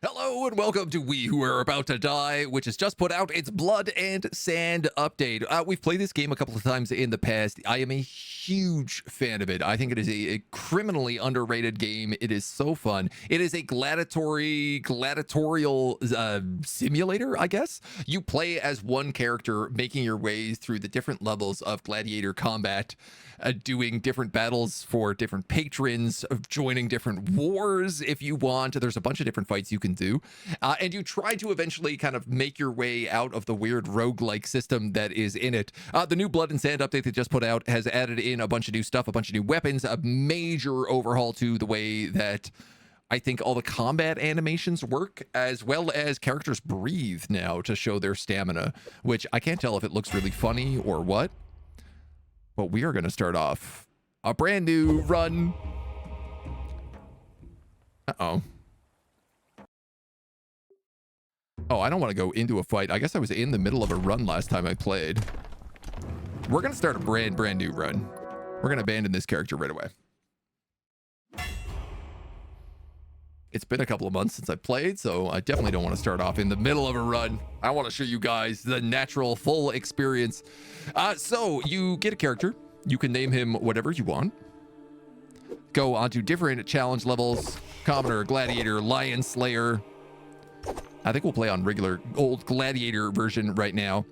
Hello and welcome to We Who Are About to Die, which has just put out its Blood and Sand update. We've played this game a couple of times in the past. I am a huge fan of it. I think it is a criminally underrated game. It is so fun. It is a gladiatorial simulator, I guess. You play as one character, making your way through the different levels of gladiator combat, doing different battles for different patrons, joining different wars if you want. There's a bunch of different fights you can do. And you try to eventually kind of make your way out of the weird roguelike system that is in it. The new Blood and Sand update that just put out has added in a bunch of new stuff, a bunch of new weapons, a major overhaul to the way that I think all the combat animations work, as well as characters breathe now to show their stamina, which I can't tell if it looks really funny or what. But we are going to start off a brand new run. Uh-oh. Oh, I don't want to go into a fight. I guess I was in the middle of a run last time I played. We're going to start a brand new run. We're going to abandon this character right away. It's been a couple of months since I played, so I definitely don't want to start off in the middle of a run. I want to show you guys the natural, full experience. So you get a character. You can name him whatever you want. Go onto different challenge levels. Commoner, Gladiator, Lion Slayer. I think we'll play on regular old Gladiator version right now.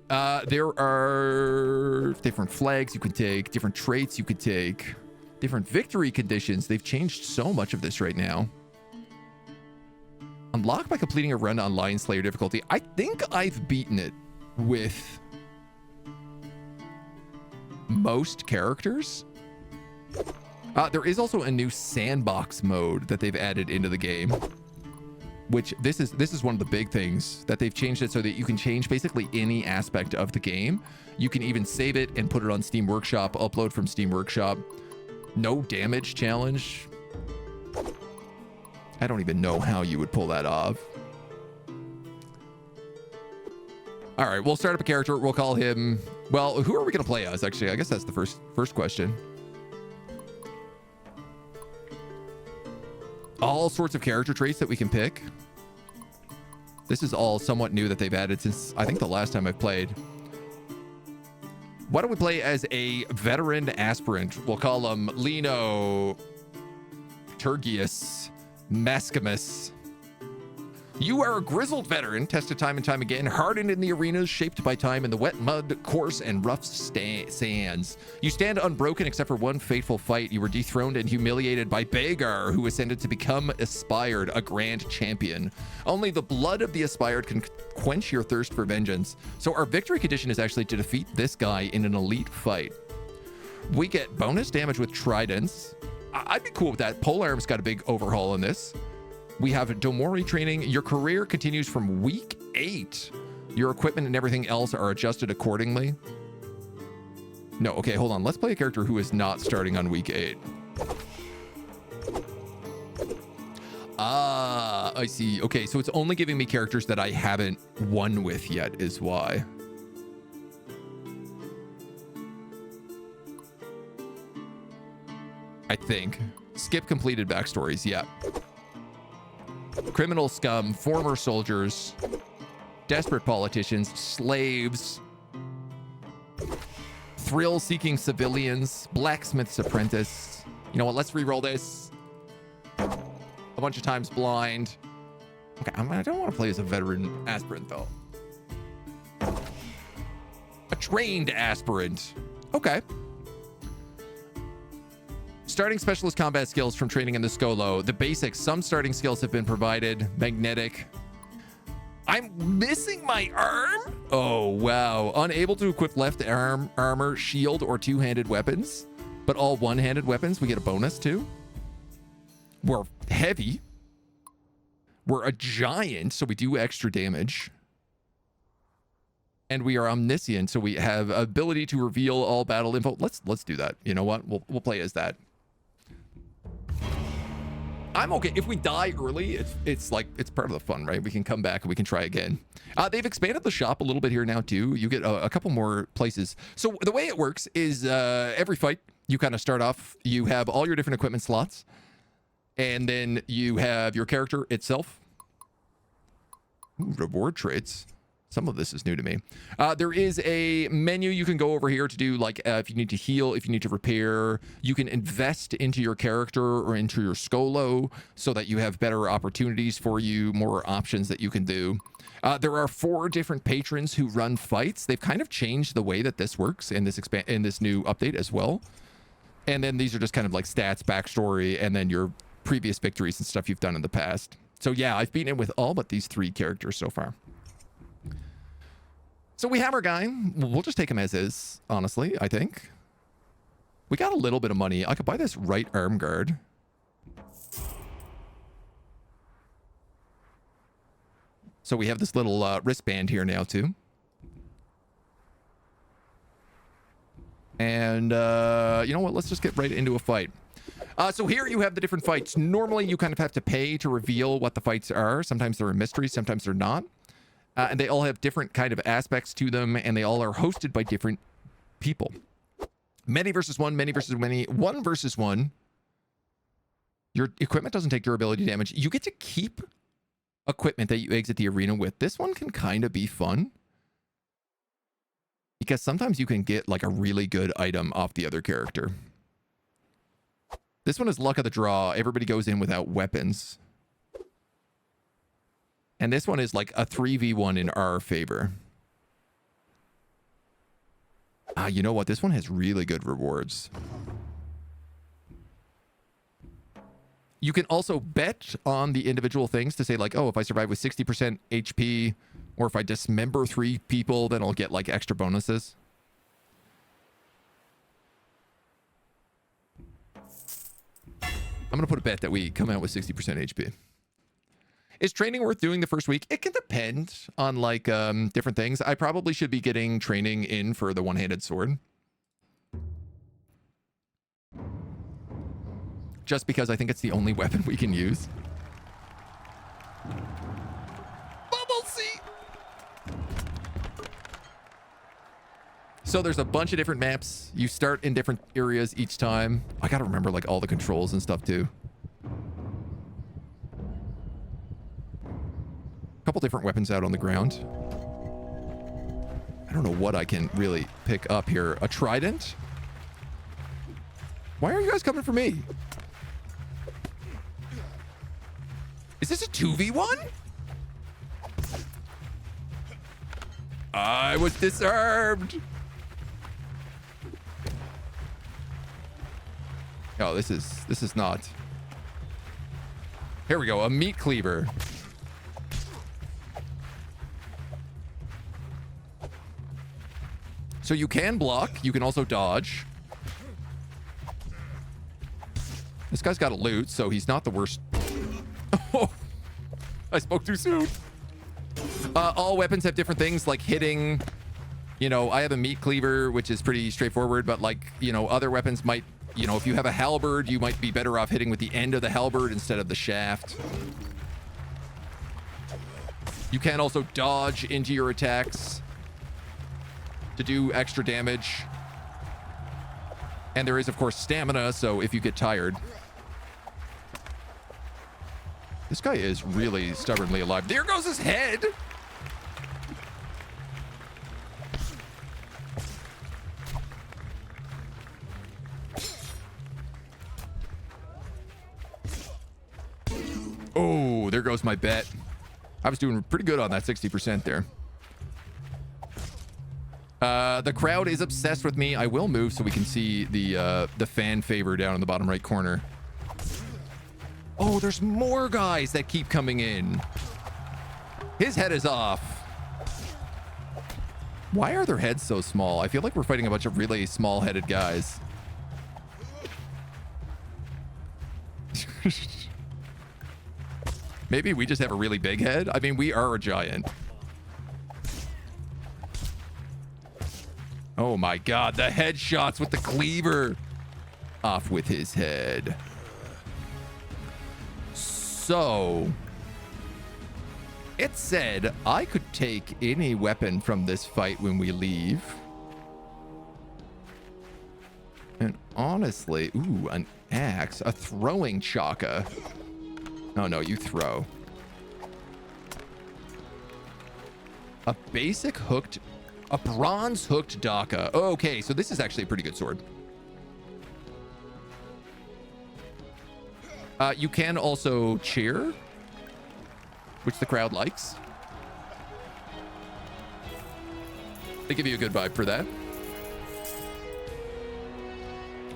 There are different flags you can take, different traits you could take, different victory conditions. They've changed so much of this right now. Unlock by completing a run on Lion Slayer difficulty. I think I've beaten it with most characters. There is also a new sandbox mode that they've added into the game, which this is one of the big things that they've changed it so that you can change basically any aspect of the game. You can even save it and put it on Steam Workshop, upload from Steam Workshop. No damage challenge. I don't even know how you would pull that off. All right, we'll start up a character. We'll call him, well, who are we going to play as, actually? I guess that's the first question. All sorts of character traits that we can pick. This is all somewhat new that they've added since, I think, the last time I've played. Why don't we play as a veteran aspirant? We'll call him Lino Tergius Mascamus. You are a grizzled veteran, tested time and time again, hardened in the arenas, shaped by time in the wet mud, coarse and rough sands. You stand unbroken except for one fateful fight. You were dethroned and humiliated by Bagar, who ascended to become Aspired, a grand champion. Only the blood of the Aspired can quench your thirst for vengeance. So our victory condition is actually to defeat this guy in an elite fight. We get bonus damage with tridents. I'd be cool with that. Polearm's got a big overhaul in this. We have Domori training. Your career continues from week 8. Your equipment and everything else are adjusted accordingly. No, okay, hold on. Let's play a character who is not starting on week 8. Ah, I see. Okay, so it's only giving me characters that I haven't won with yet is why. I think. Skip completed backstories, yeah. Criminal scum, former soldiers, desperate politicians, slaves, thrill-seeking civilians, blacksmith's apprentice. You know what? Let's re-roll this. A bunch of times blind. Okay, I don't want to play as a veteran aspirant, though. A trained aspirant. Okay. Starting specialist combat skills from training in the Scolo. The basics, some starting skills have been provided. Magnetic. I'm missing my arm? Oh, wow. Unable to equip left arm, armor, shield, or two-handed weapons. But all one-handed weapons, we get a bonus too. We're heavy. We're a giant, so we do extra damage. And we are omniscient, so we have ability to reveal all battle info. Let's do that. You know what? We'll play as that. I'm okay. If we die early, it's like, it's part of the fun, right? We can come back and we can try again. They've expanded the shop a little bit here now too. You get a couple more places. So the way it works is every fight, you kind of start off, you have all your different equipment slots, and then you have your character itself. Ooh, reward traits. Some of this is new to me. There is a menu you can go over here to do, like, if you need to heal, if you need to repair. You can invest into your character or into your Skolo so that you have better opportunities for you, more options that you can do. There are 4 different patrons who run fights. They've kind of changed the way that this works in this new update as well. And then these are just kind of like stats, backstory, and then your previous victories and stuff you've done in the past. So yeah, I've beaten it with all but these 3 characters so far. So we have our guy. We'll just take him as is, honestly, I think. We got a little bit of money. I could buy this right arm guard. So we have this little wristband here now, too. And you know what? Let's just get right into a fight. So here you have the different fights. Normally, you kind of have to pay to reveal what the fights are. Sometimes they're a mystery, sometimes they're not. And they all have different kind of aspects to them, and they all are hosted by different people. Many versus one, many versus many, 1 versus 1. Your equipment doesn't take durability damage. You get to keep equipment that you exit the arena with. This one can kind of be fun, because sometimes you can get like a really good item off the other character. This one is luck of the draw. Everybody goes in without weapons. And this one is like a 3v1 in our favor. You know what? This one has really good rewards. You can also bet on the individual things to say like, oh, if I survive with 60% HP, or if I dismember 3 people, then I'll get like extra bonuses. I'm going to put a bet that we come out with 60% HP. Is training worth doing the first week? It can depend on like different things. I probably should be getting training in for the one-handed sword. Just because I think it's the only weapon we can use. Bubble seat! So there's a bunch of different maps. You start in different areas each time. I gotta remember like all the controls and stuff too. Couple different weapons out on the ground. I don't know what I can really pick up here. A trident? Why are you guys coming for me? Is this a 2v1? I was disarmed. Oh, this is not. Here we go. A meat cleaver. So you can block. You can also dodge. This guy's got a loot, so he's not the worst. Oh, I spoke too soon. All weapons have different things, like hitting. You know, I have a meat cleaver, which is pretty straightforward, but like, you know, other weapons might, you know, if you have a halberd, you might be better off hitting with the end of the halberd instead of the shaft. You can also dodge into your attacks to do extra damage. And there is, of course, stamina, so if you get tired. This guy is really stubbornly alive. There goes his head! Oh, there goes my bet. I was doing pretty good on that 60% there. The crowd is obsessed with me. I will move so we can see the fan favor down in the bottom right corner. Oh, there's more guys that keep coming in. His head is off. Why are their heads so small? I feel like we're fighting a bunch of really small-headed guys. Maybe we just have a really big head. I mean, we are a giant. Oh my god, the headshots with the cleaver. Off with his head. So, it said I could take any weapon from this fight when we leave. And honestly, ooh, an axe, a throwing chaka. Oh no, you throw. A basic hooked, a bronze hooked Daka. Okay, so this is actually a pretty good sword. You can also cheer, which the crowd likes. They give you a good vibe for that.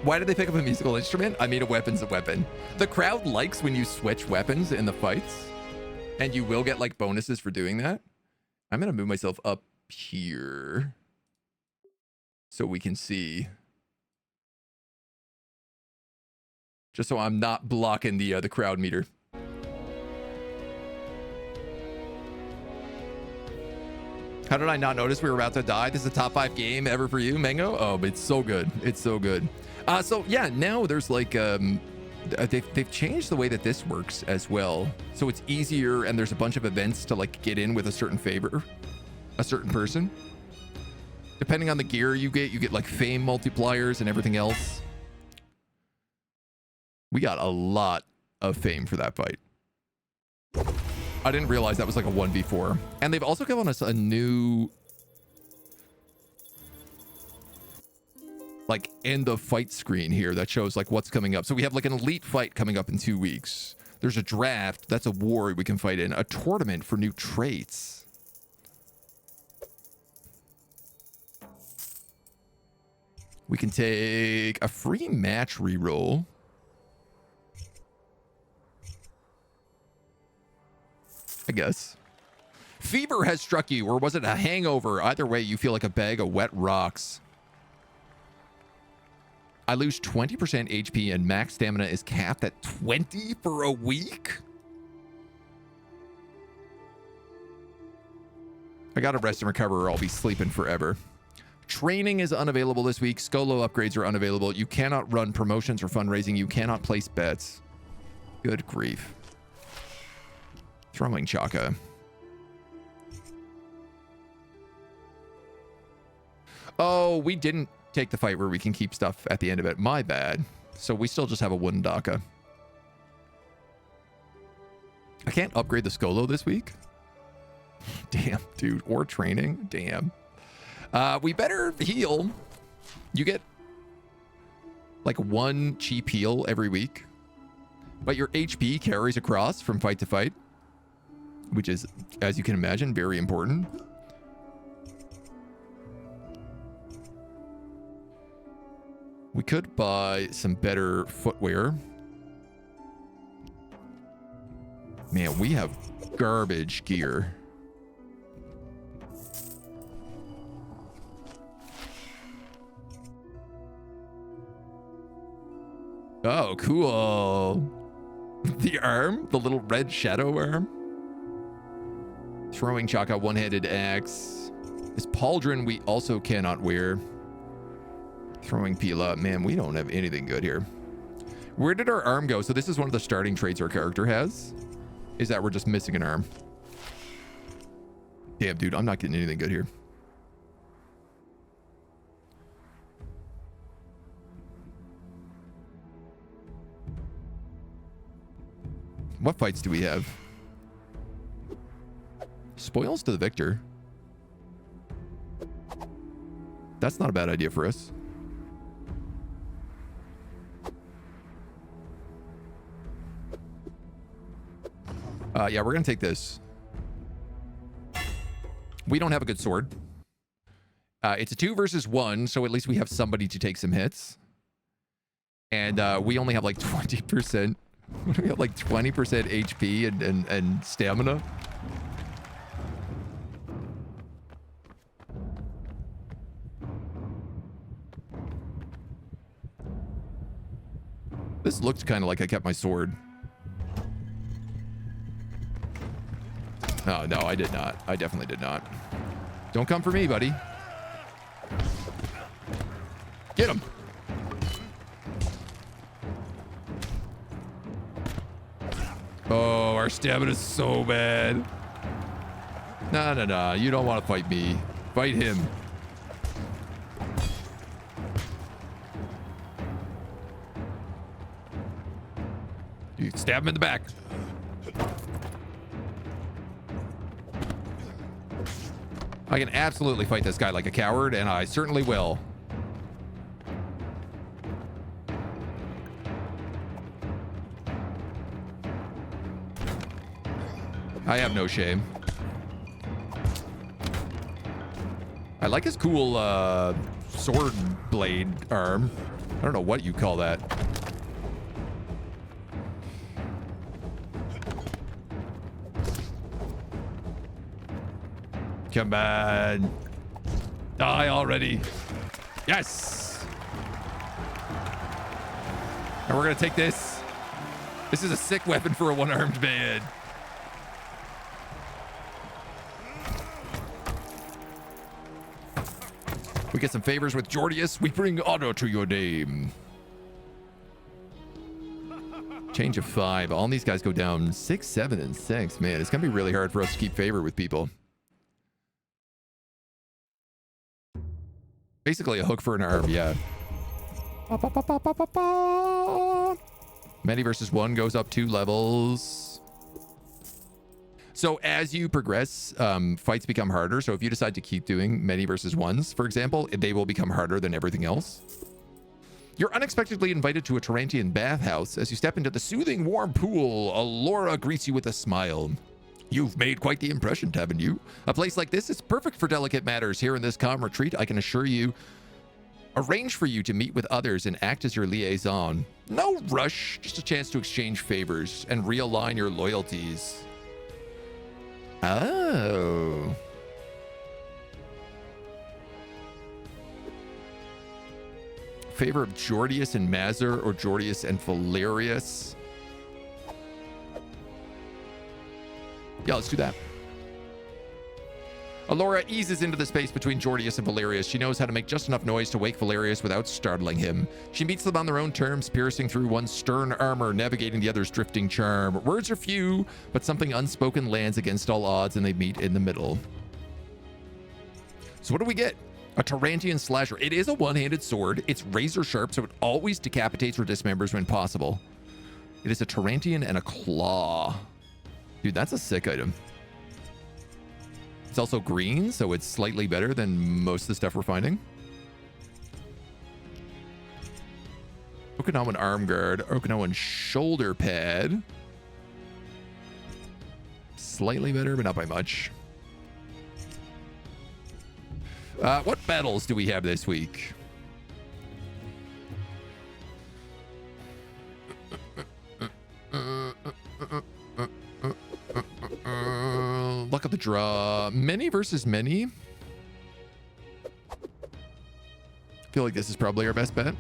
Why did they pick up a musical instrument? I mean, a weapon's a weapon. The crowd likes when you switch weapons in the fights, and you will get like bonuses for doing that. I'm gonna move myself up here so we can see, just so I'm not blocking the crowd meter. How did I not notice we were about to die? This is a top 5 game ever for you, Mango. Oh, it's so good. It's so good. So yeah, now there's like they've changed the way that this works as well, so it's easier, and there's a bunch of events to like get in with a certain favor, a certain person. Depending on the gear you get like fame multipliers and everything else. We got a lot of fame for that fight. I didn't realize that was like a 1v4. And they've also given us a new like end of fight screen here that shows like what's coming up. So we have like an elite fight coming up in 2 weeks. There's a draft. That's a war we can fight in. A tournament for new traits. We can take a free match reroll. I guess. Fever has struck you, or was it a hangover? Either way, you feel like a bag of wet rocks. I lose 20% HP and max stamina is capped at 20 for a week? I gotta rest and recover or I'll be sleeping forever. Training is unavailable this week. Skolo upgrades are unavailable. You cannot run promotions or fundraising. You cannot place bets. Good grief. Throwing Chaka. Oh, we didn't take the fight where we can keep stuff at the end of it. My bad. So we still just have a wooden Daka. I can't upgrade the Skolo this week. Damn, dude. Or training. Damn. We better heal. You get like 1 cheap heal every week, but your HP carries across from fight to fight, which is, as you can imagine, very important. We could buy some better footwear. Man, we have garbage gear. Oh, cool. The arm, the little red shadow arm. Throwing Chaka, one-handed axe. This pauldron we also cannot wear. Throwing Pila. Man, we don't have anything good here. Where did our arm go? So this is one of the starting traits our character has, is that we're just missing an arm. Damn, dude, I'm not getting anything good here. What fights do we have? Spoils to the victor. That's not a bad idea for us. Yeah, we're gonna take this. We don't have a good sword. It's a 2 versus 1, so at least we have somebody to take some hits. And we only have like 20%. We have like 20% HP and stamina. This looked kind of like I kept my sword. Oh, no, I did not. I definitely did not. Don't come for me, buddy. Get him. Oh, our stamina is so bad. No. You don't want to fight me. Fight him. You stab him in the back. I can absolutely fight this guy like a coward, and I certainly will. I have no shame. I like his cool sword blade arm. I don't know what you call that. Come on. Die already. Yes. And we're going to take this. This is a sick weapon for a one-armed man. We get some favors with Jordius. We bring honor to your name. Change of 5. All these guys go down 6, 7, and 6. Man, it's going to be really hard for us to keep favor with people. Basically a hook for an arm, yeah. Many versus 1 goes up 2 levels. So as you progress, fights become harder. So if you decide to keep doing many versus 1s, for example, they will become harder than everything else. You're unexpectedly invited to a Tarantian bathhouse. As you step into the soothing, warm pool, Alora greets you with a smile. You've made quite the impression, haven't you? A place like this is perfect for delicate matters. Here in this calm retreat, I can assure you, arrange for you to meet with others and act as your liaison. No rush, just a chance to exchange favors and realign your loyalties. Oh. Favor of Jordius and Mazur or Jordius and Valerius. Yeah, let's do that. Alora eases into the space between Jordius and Valerius. She knows how to make just enough noise to wake Valerius without startling him. She meets them on their own terms, piercing through one's stern armor, navigating the other's drifting charm. Words are few, but something unspoken lands against all odds, and they meet in the middle. So what do we get? A Tarantian slasher. It is a one-handed sword. It's razor sharp, so it always decapitates or dismembers when possible. It is a Tarantian and a claw. Dude, that's a sick item. It's also green, so it's slightly better than most of the stuff we're finding. Okinawan arm guard, Okinawan shoulder pad. Slightly better, but not by much. What battles do we have this week? Luck of the draw. Many versus many. Feel like this is probably our best bet.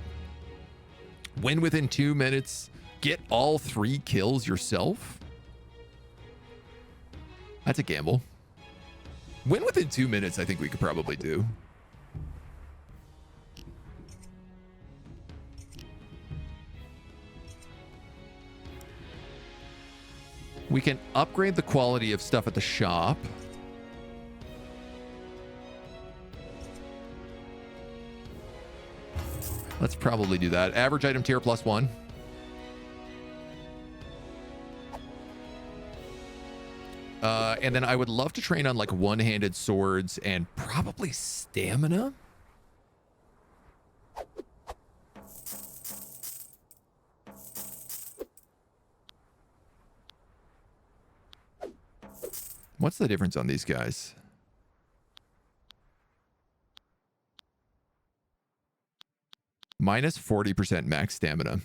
Win within 2 minutes. Get all 3 kills yourself. That's a gamble. Win within 2 minutes, I think we could probably do. We can upgrade the quality of stuff at the shop. Let's probably do that. Average item tier +1. And then I would love to train on like one-handed swords and probably stamina. What's the difference on these guys? Minus 40% max stamina.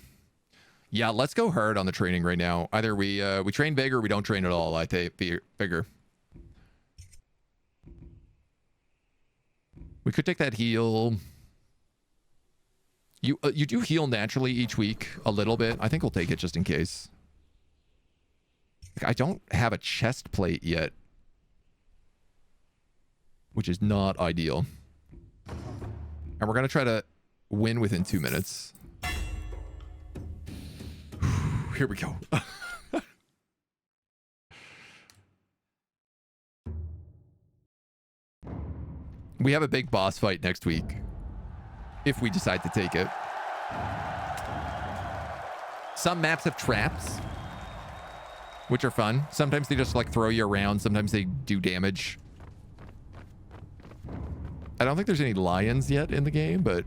Yeah, let's go hard on the training right now. Either we train big or we don't train at all. I think bigger. We could take that heal. You do heal naturally each week a little bit. I think we'll take it just in case. I don't have a chest plate yet, which is not ideal. And we're going to try to win within 2 minutes. Here we go. We have a big boss fight next week, if we decide to take it. Some maps have traps, which are fun. Sometimes they just like throw you around. Sometimes they do damage. I don't think there's any lions yet in the game, but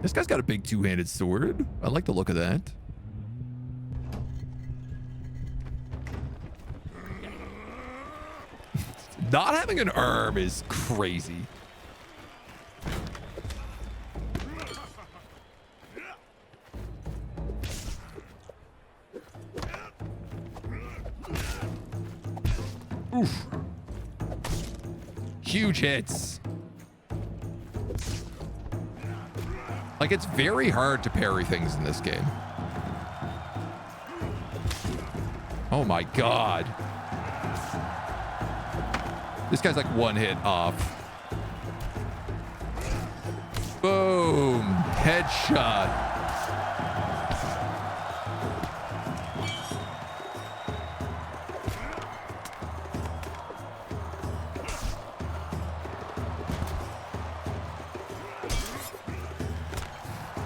this guy's got a big two-handed sword. I like the look of that. Not having an arm is crazy. Oof. Huge hits. Like, it's very hard to parry things in this game. Oh my god. This guy's like one hit off. Boom. Headshot.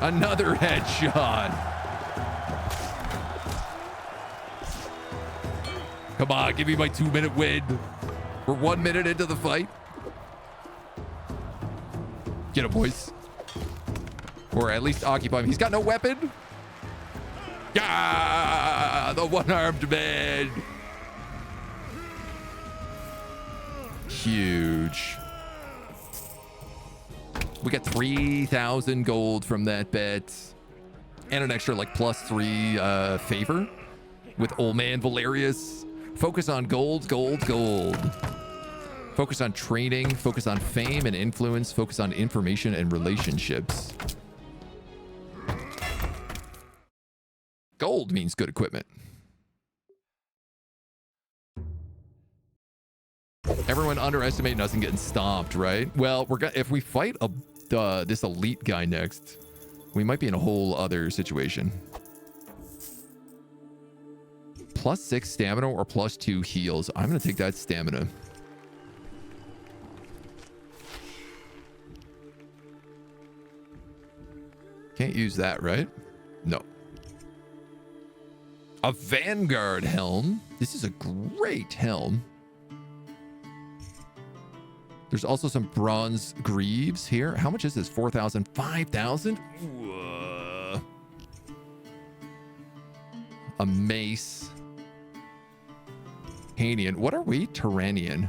Another headshot. Come on, give me my 2-minute win. We're 1 minute into the fight. Get him, boys. Or at least occupy him. He's got no weapon. Yeah, the one-armed man. Huge. We got 3,000 gold from that bet. And an extra like +3 favor with old man Valerius. Focus on gold, gold, gold. Focus on training, focus on fame and influence, focus on information and relationships. Gold means good equipment. Everyone underestimating us and getting stomped, right? Well, we're gonna, if we fight this elite guy next, we might be in a whole other situation. +6 stamina or +2 heals. I'm gonna take that stamina. Can't use that, right? No. A Vanguard helm. This is a great helm. There's also some bronze greaves here. How much is this? 4,000? 5,000? A mace. Hanian. What are we? Tyrannian.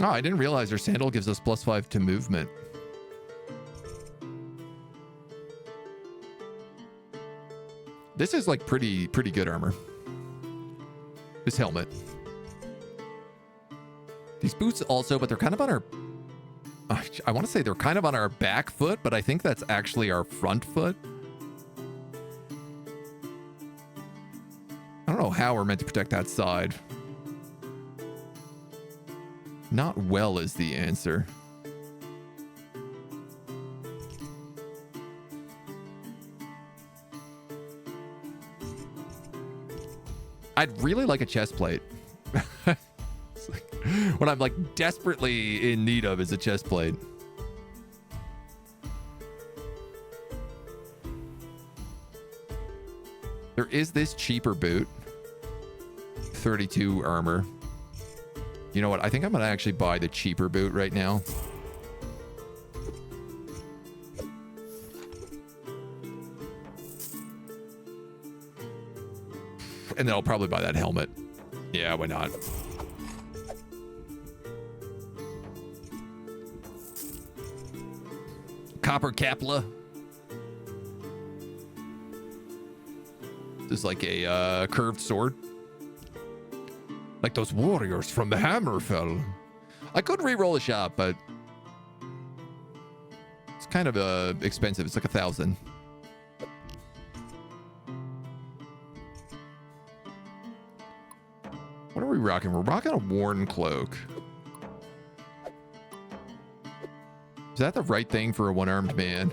Oh, I didn't realize our sandal gives us +5 to movement. This is like pretty good armor. This helmet. These boots also, but they're kind of on our... I want to say they're kind of on our back foot, but I think that's actually our front foot. I don't know how we're meant to protect that side. Not well is the answer. I'd really like a chest plate. What I'm like desperately in need of is a chest plate. There is this cheaper boot. 32 armor. You know what? I think I'm going to actually buy the cheaper boot right now. And then I'll probably buy that helmet. Yeah, why not? Copper Capla. This is like a curved sword. Like those warriors from the Hammerfell. I could re-roll a shot, but it's kind of expensive. It's like 1,000. What are we rocking? We're rocking a worn cloak. Is that the right thing for a one-armed man?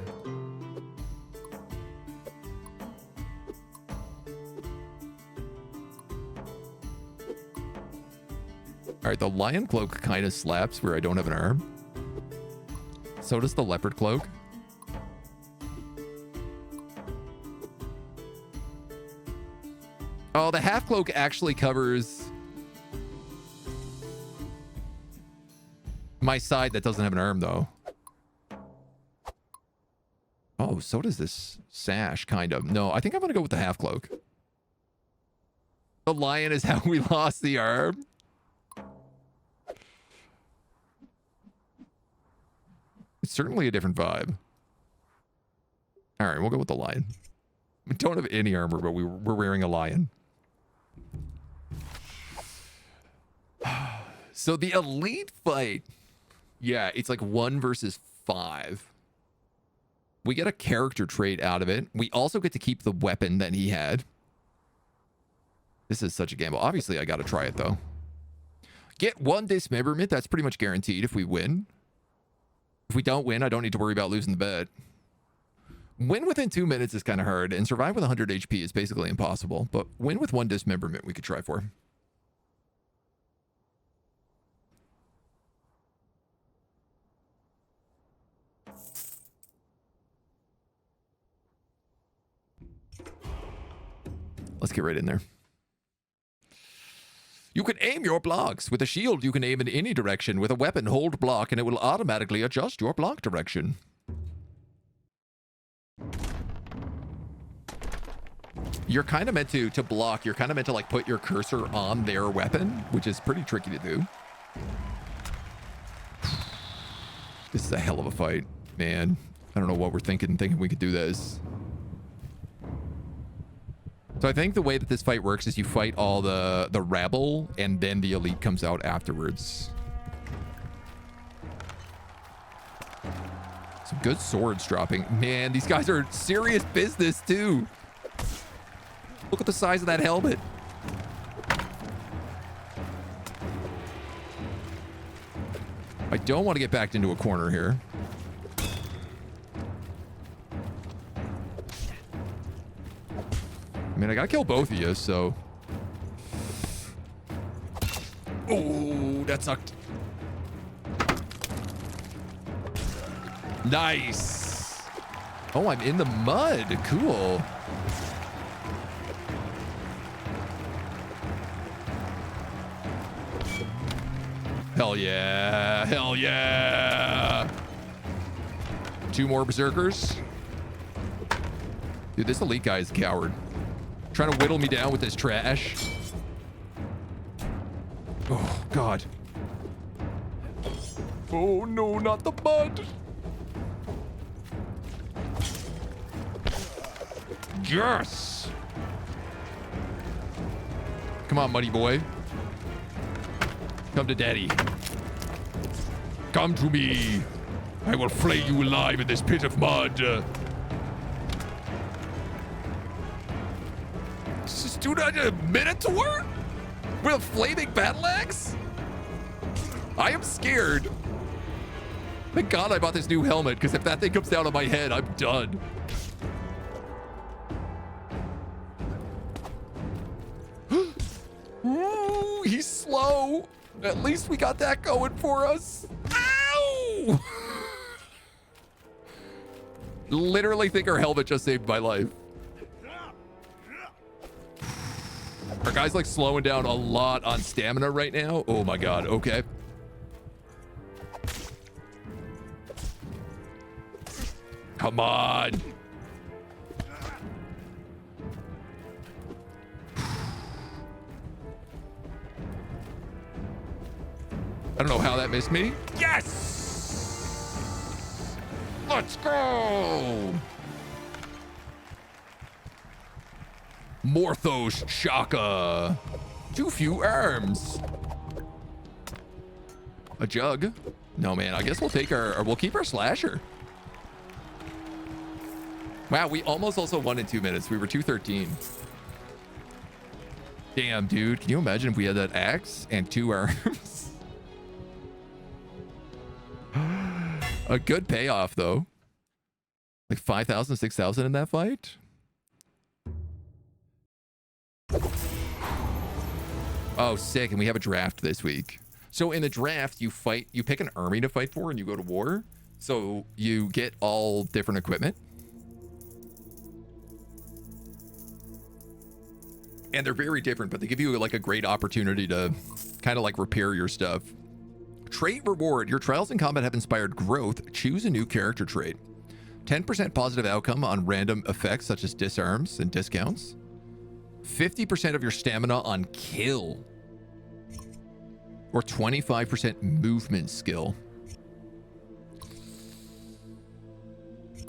All right, the lion cloak kind of slaps where I don't have an arm. So does the leopard cloak. Oh, the half cloak actually covers my side that doesn't have an arm, though. Oh, so does this sash, kind of. No, I think I'm going to go with the half cloak. The lion is how we lost the arm. It's certainly a different vibe. All right, we'll go with the lion. We don't have any armor, but we're wearing a lion. So the elite fight, yeah, it's like 1 versus 5. We get a character trait out of it. We also get to keep the weapon that he had. This is such a gamble. Obviously, I got to try it, though. Get 1 dismemberment. That's pretty much guaranteed if we win. If we don't win, I don't need to worry about losing the bet. Win within 2 minutes is kind of hard, and survive with 100 HP is basically impossible. But win with 1 dismemberment we could try for. Let's get right in there. You can aim your blocks. With a shield, you can aim in any direction. With a weapon, hold block, and it will automatically adjust your block direction. You're kind of meant to block. You're kind of meant to like put your cursor on their weapon, which is pretty tricky to do. This is a hell of a fight, man. I don't know what we're thinking we could do this. So I think the way that this fight works is you fight all the rabble, and then the elite comes out afterwards. Some good swords dropping. Man, these guys are serious business too. Look at the size of that helmet. I don't want to get backed into a corner here. I mean, I gotta kill both of you, so... Oh, that sucked. Nice. Oh, I'm in the mud. Cool. Hell yeah. Hell yeah. 2 more berserkers. Dude, this elite guy is a coward. Trying to whittle me down with this trash. Oh, God. Oh, no, not the mud. Yes. Come on, muddy boy. Come to daddy. Come to me. I will flay you alive in this pit of mud. Dude, I did a minotaur with a flaming battle axe? I am scared. Thank God I bought this new helmet, because if that thing comes down on my head, I'm done. Ooh, he's slow. At least we got that going for us. Ow! Literally think our helmet just saved my life. Our guy's like slowing down a lot on stamina right now. Oh my God. Okay. Come on. I don't know how that missed me. Yes! Let's go! Morthos Shaka. Too few arms. A jug. No, man, I guess we'll take we'll keep our slasher. Wow, we almost also won in 2 minutes. We were 213. Damn, dude. Can you imagine if we had that axe and 2 arms? A good payoff, though. Like 5,000, 6,000 in that fight. Oh, sick. And we have a draft this week. So in the draft, you pick an army to fight for and you go to war. So you get all different equipment. And they're very different, but they give you like a great opportunity to kind of like repair your stuff. Trait reward. Your trials in combat have inspired growth. Choose a new character trait. 10% positive outcome on random effects such as disarms and discounts. 50% of your stamina on kill. Or 25% movement skill.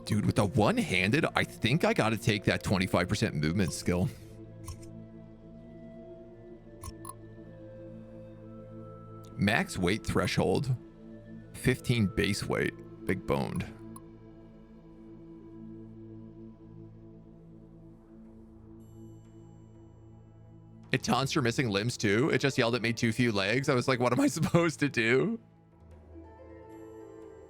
Dude, with the one-handed, I think I gotta take that 25% movement skill. Max weight threshold. 15 base weight. Big boned. It taunts your missing limbs too. It just yelled at me too few legs. I was like, what am I supposed to do?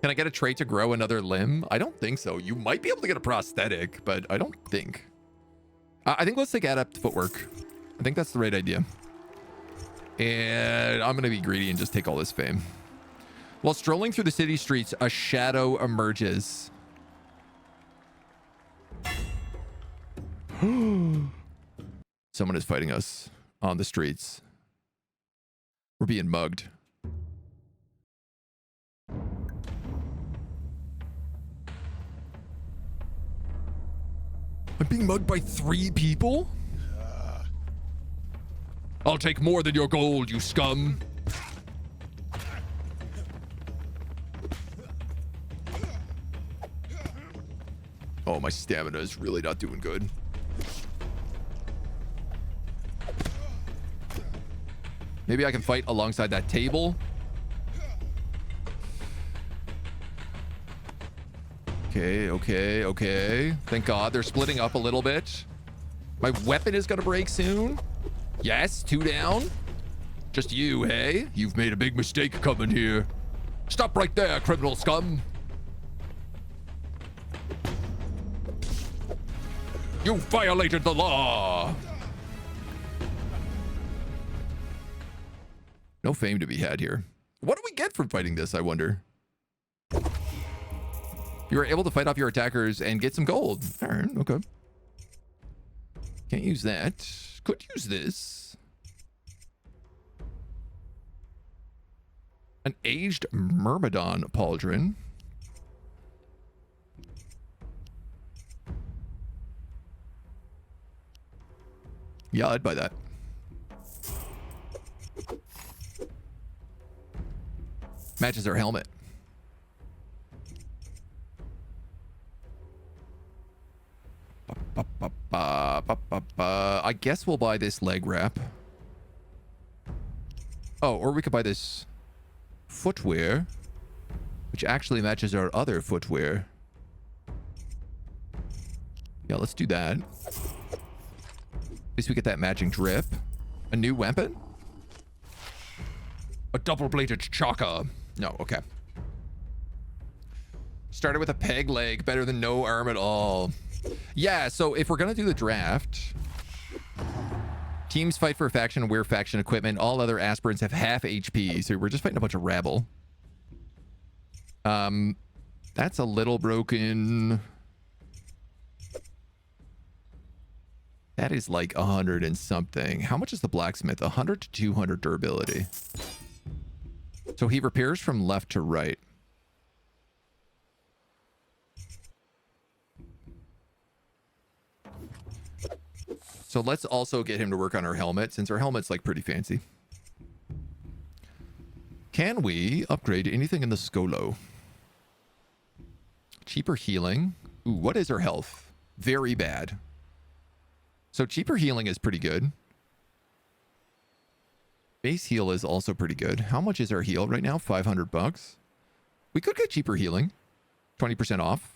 Can I get a trait to grow another limb? I don't think so. You might be able to get a prosthetic, but I don't think. I think let's take adept footwork. I think that's the right idea. And I'm going to be greedy and just take all this fame. While strolling through the city streets, a shadow emerges. Someone is fighting us on the streets. We're being mugged. I'm being mugged by 3 people? I'll take more than your gold, you scum. Oh, my stamina is really not doing good. Maybe I can fight alongside that table. Okay. Thank God they're splitting up a little bit. My weapon is gonna break soon. Yes, 2 down. Just you, hey? You've made a big mistake coming here. Stop right there, criminal scum. You violated the law. No fame to be had here. What do we get from fighting this, I wonder? You were able to fight off your attackers and get some gold. All right, okay. Can't use that. Could use this. An aged myrmidon pauldron. Yeah, I'd buy that. Matches our helmet. I guess we'll buy this leg wrap. Oh, or we could buy this footwear, which actually matches our other footwear. Yeah, let's do that. At least we get that matching drip. A new weapon? A double-bladed chaka. No, okay. Started with a peg leg, better than no arm at all. Yeah, so if we're gonna do the draft, teams fight for a faction and wear faction equipment. All other aspirants have half HP, so we're just fighting a bunch of rabble. That's a little broken. That is like 100 and something. How much is the blacksmith? 100 to 200 durability. So he repairs from left to right. So let's also get him to work on our helmet, since our helmet's like pretty fancy. Can we upgrade anything in the Skolo? Cheaper healing. Ooh, what is our health? Very bad. So cheaper healing is pretty good. Base heal is also pretty good. How much is our heal right now? 500 bucks. We could get cheaper healing. 20% off.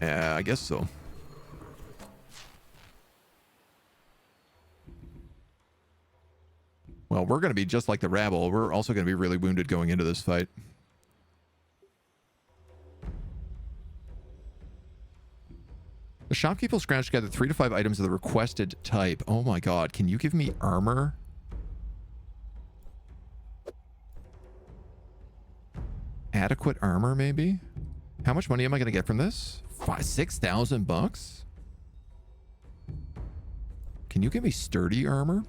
Yeah, I guess so. Well, we're going to be just like the rabble. We're also going to be really wounded going into this fight. The shopkeeper will scrounge together 3 to 5 items of the requested type. Oh my god, can you give me armor? adequate armor, maybe? How much money am I going to get from this? 6,000 bucks? Can you give me sturdy armor?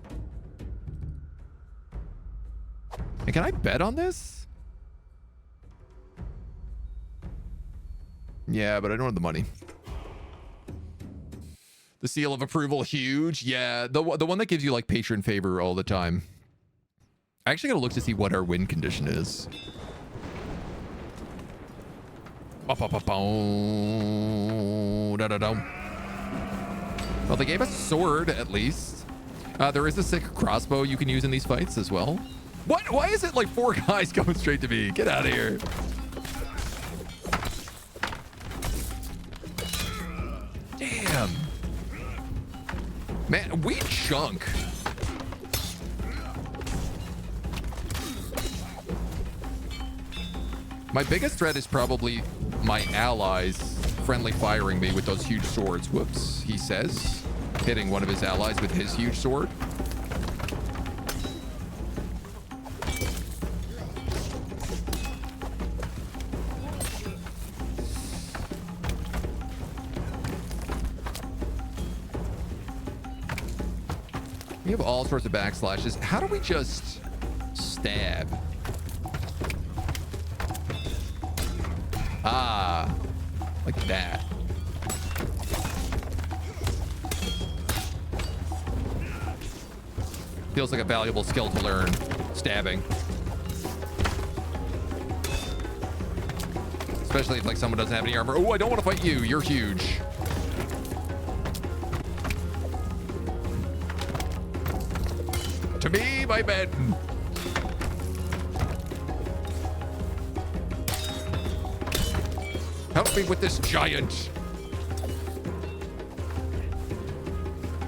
And can I bet on this? Yeah, but I don't have the money. The seal of approval, huge. Yeah, the one that gives you like patron favor all the time. I actually gotta look to see what our win condition is. Well, they gave us a sword at least. There is a sick crossbow you can use in these fights as well. What? Why is it like 4 guys coming straight to me? Get out of here. Damn. Man, we chunk. My biggest threat is probably my allies friendly firing me with those huge swords. Whoops, he says, hitting one of his allies with his huge sword. We have all sorts of backslashes. How do we just stab? Ah, like that. Feels like a valuable skill to learn, stabbing. Especially if like someone doesn't have any armor. Oh, I don't want to fight you. You're huge. To me, my men. Help me with this giant.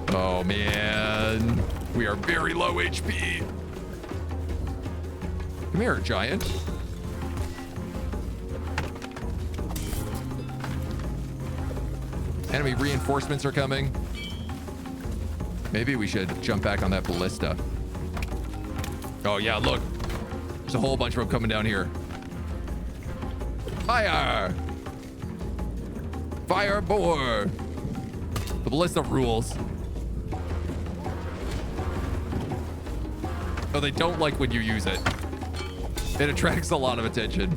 Oh, man. We are very low HP. Come here, giant. Enemy reinforcements are coming. Maybe we should jump back on that ballista. Oh, yeah, look. There's a whole bunch of them coming down here. Fire! Fire bore! The ballista rules. Oh, they don't like when you use it. It attracts a lot of attention.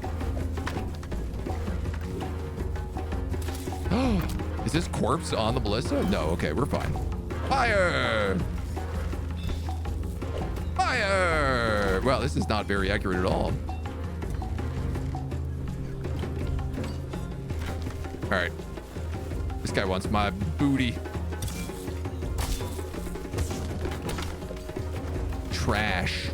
Oh, is this corpse on the ballista? No, okay, we're fine. Fire! Fire! Well, this is not very accurate at all. All right. This guy wants my booty. Trash.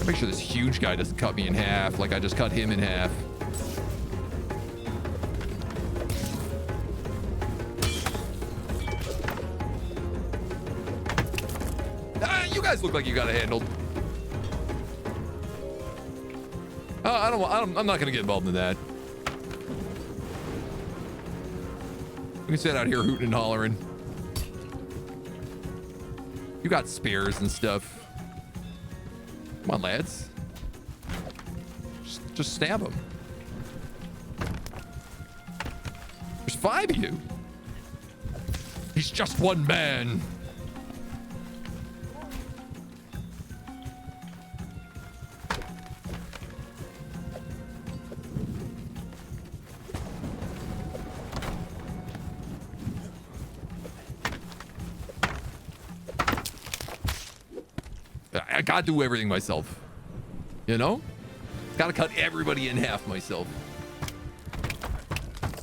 Make sure this huge guy doesn't cut me in half like I just cut him in half. You guys look like you got it handled. I'm not gonna get involved in that. We can sit out here hooting and hollering. You got spears and stuff. Come on, lads. Just stab him. There's 5 of you. He's just one man. I gotta do everything myself. You know? Gotta cut everybody in half myself.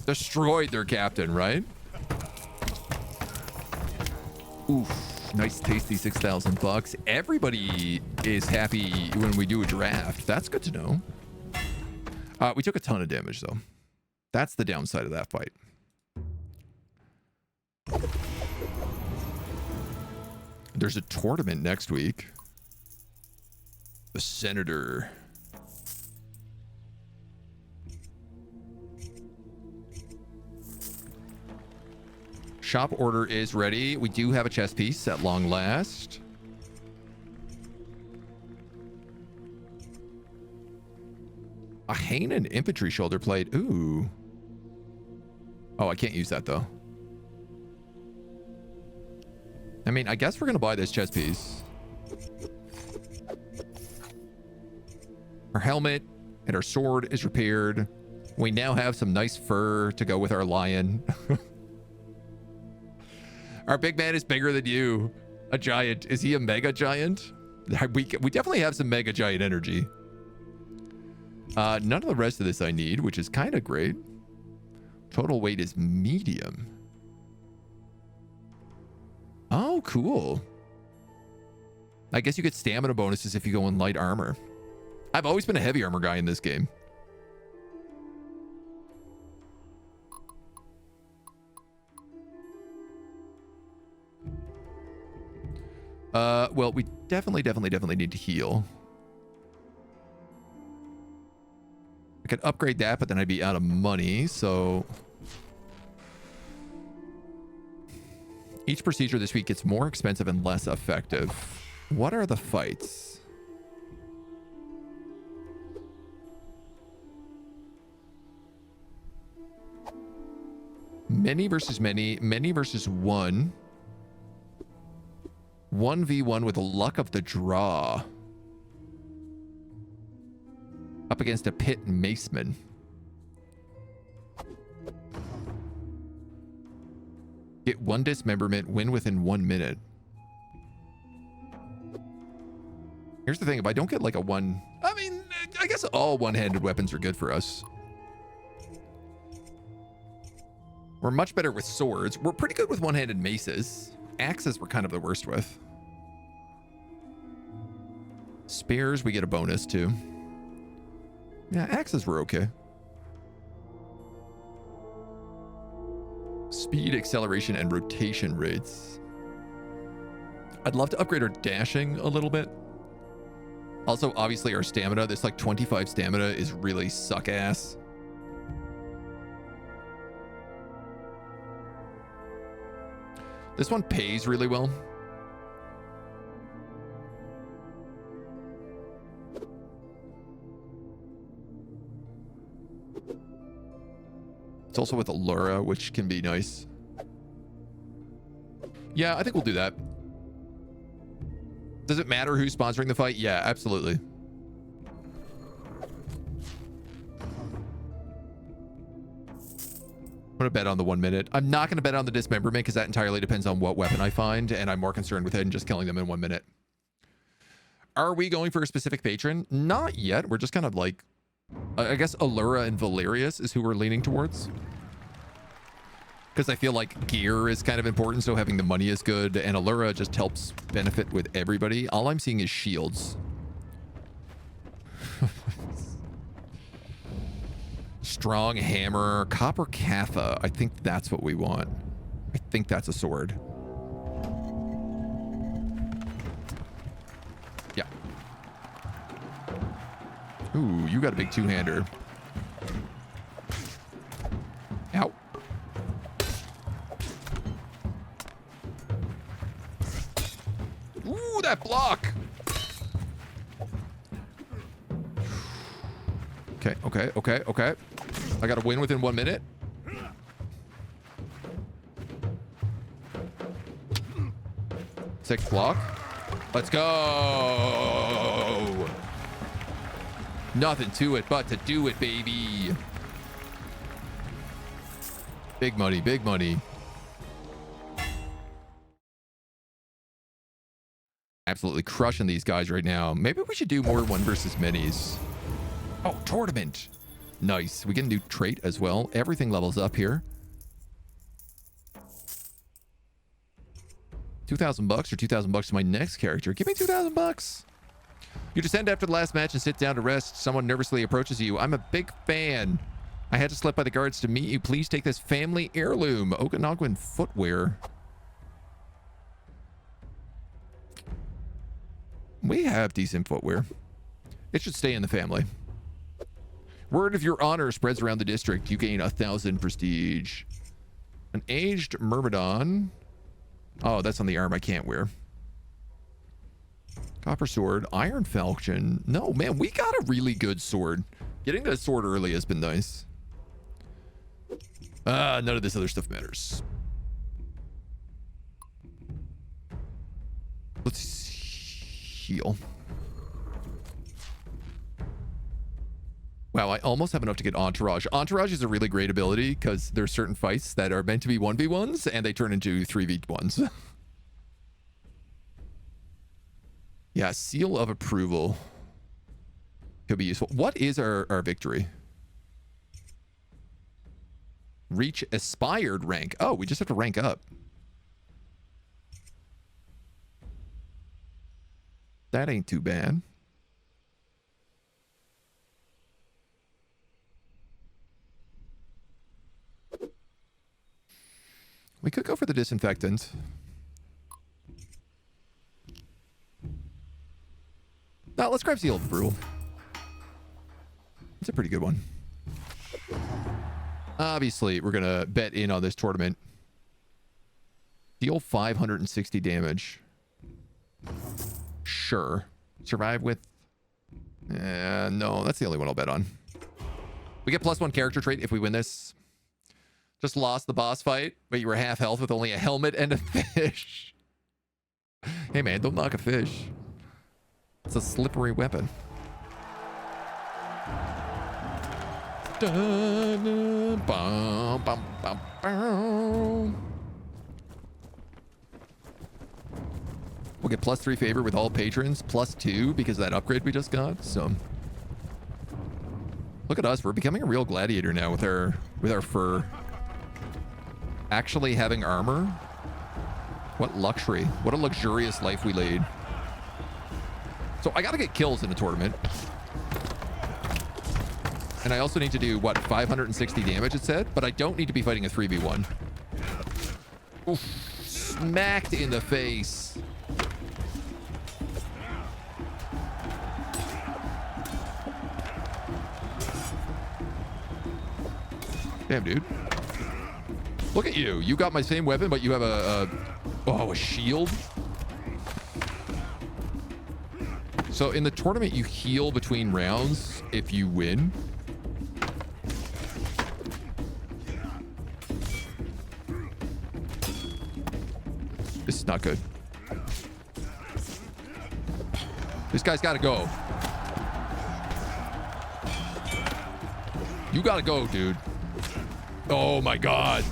Destroyed their captain, right? Oof. Nice tasty 6,000 bucks. Everybody is happy when we do a draft. That's good to know. We took a ton of damage though. That's the downside of that fight. There's a tournament next week. The Senator. Shop order is ready. We do have a chess piece at long last. A Hanan infantry shoulder plate. Ooh. Oh, I can't use that though. I mean, I guess we're gonna buy this chess piece. Our helmet and our sword is repaired. We now have some nice fur to go with our lion. Our big man is bigger than you. A giant. Is he a mega giant? We definitely have some mega giant energy. None of the rest of this I need, which is kind of great. Total weight is medium. Oh, cool. I guess you get stamina bonuses if you go in light armor. I've always been a heavy armor guy in this game. Well, we definitely need to heal. I could upgrade that, but then I'd be out of money, so... Each procedure this week gets more expensive and less effective. What are the fights? Many versus many. Many versus one. 1v1 with the luck of the draw. Up against a pit maceman. Get 1 dismemberment, win within 1 minute. Here's the thing, if I don't get like a one... I mean, I guess all one-handed weapons are good for us. We're much better with swords. We're pretty good with one-handed maces. Axes we're kind of the worst with. Spears, we get a bonus too. Yeah, axes were okay. Speed, acceleration, and rotation rates. I'd love to upgrade our dashing a little bit. Also, obviously, our stamina. This like 25 stamina is really suck ass. This one pays really well. It's also with Allura, which can be nice. Yeah, I think we'll do that. Does it matter who's sponsoring the fight? Yeah, absolutely. I'm gonna bet on the 1 minute. I'm not gonna bet on the dismemberment because that entirely depends on what weapon I find, and I'm more concerned with it and just killing them in 1 minute. Are we going for a specific patron? Not yet. We're just kind of like, I guess Allura and Valerius is who we're leaning towards. Because I feel like gear is kind of important, so having the money is good, and Allura just helps benefit with everybody. All I'm seeing is shields. Strong hammer, copper Kapha. I think that's what we want. I think that's a sword. Yeah. Ooh, you got a big two-hander. Ow. Ooh, that block. Okay. I gotta win within 1 minute. Sixth block. Let's go. Nothing to it but to do it, baby. Big money, big money. Absolutely crushing these guys right now. Maybe we should do more one versus minis. Oh, tournament. Nice. We get a new trait as well. Everything levels up here. 2,000 bucks or 2,000 bucks to my next character. Give me 2,000 bucks. You descend after the last match and sit down to rest. Someone nervously approaches you. I'm a big fan. I had to slip by the guards to meet you. Please take this family heirloom. Okanagan footwear. We have decent footwear. It should stay in the family. Word of your honor spreads around the district. You gain 1,000 prestige. An aged myrmidon. Oh, that's on the arm I can't wear. Copper sword. Iron falchion. No, man, we got a really good sword. Getting that sword early has been nice. None of this other stuff matters. Let's heal. Wow, I almost have enough to get Entourage. Entourage is a really great ability because there's certain fights that are meant to be 1v1s and they turn into 3v1s. Yeah, seal of approval could be useful. What is our victory? Reach aspired rank. Oh, we just have to rank up. That ain't too bad. We could go for the disinfectant. No, let's grab Seal of Approval. It's a pretty good one. Obviously, we're going to bet in on this tournament. Deal 560 damage. Sure. Survive with... no, that's the only one I'll bet on. We get +1 character trait if we win this. Just lost the boss fight, but you were half health with only a helmet and a fish. Hey man, don't knock a fish. It's a slippery weapon. We'll get +3 favor with all patrons, +2 because of that upgrade we just got. So look at us, we're becoming a real gladiator now with our fur. Actually having armor. What luxury. What a luxurious life we lead. So I gotta get kills in the tournament. And I also need to do, what, 560 damage it said? But I don't need to be fighting a 3v1. Oof. Smacked in the face. Damn, dude. Look at you. You got my same weapon, but you have a shield. So in the tournament, you heal between rounds if you win. This is not good. This guy's got to go. You got to go, dude. Oh my God.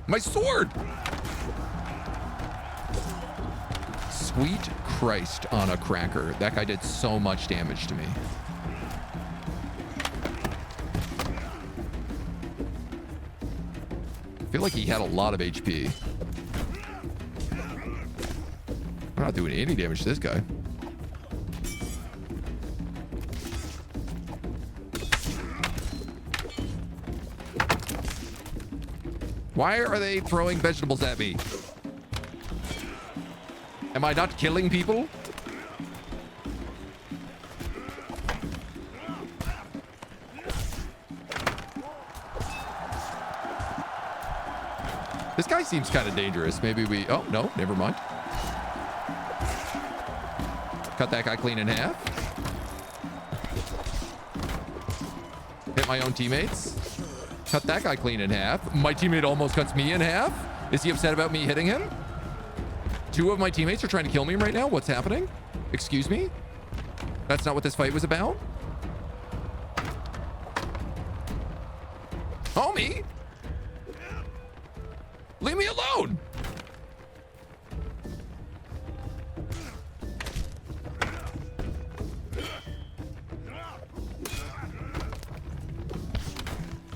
My sword! Sweet Christ on a cracker. That guy did so much damage to me. I feel like he had a lot of HP. I'm not doing any damage to this guy. Why are they throwing vegetables at me? Am I not killing people? This guy seems kind of dangerous. Maybe we... Oh, no, never mind. Cut that guy clean in half. Hit my own teammates. Cut that guy clean in half. My teammate almost cuts me in half. Is he upset about me hitting him? 2 of my teammates are trying to kill me right now. What's happening? Excuse me? That's not what this fight was about? Homie? Leave me alone!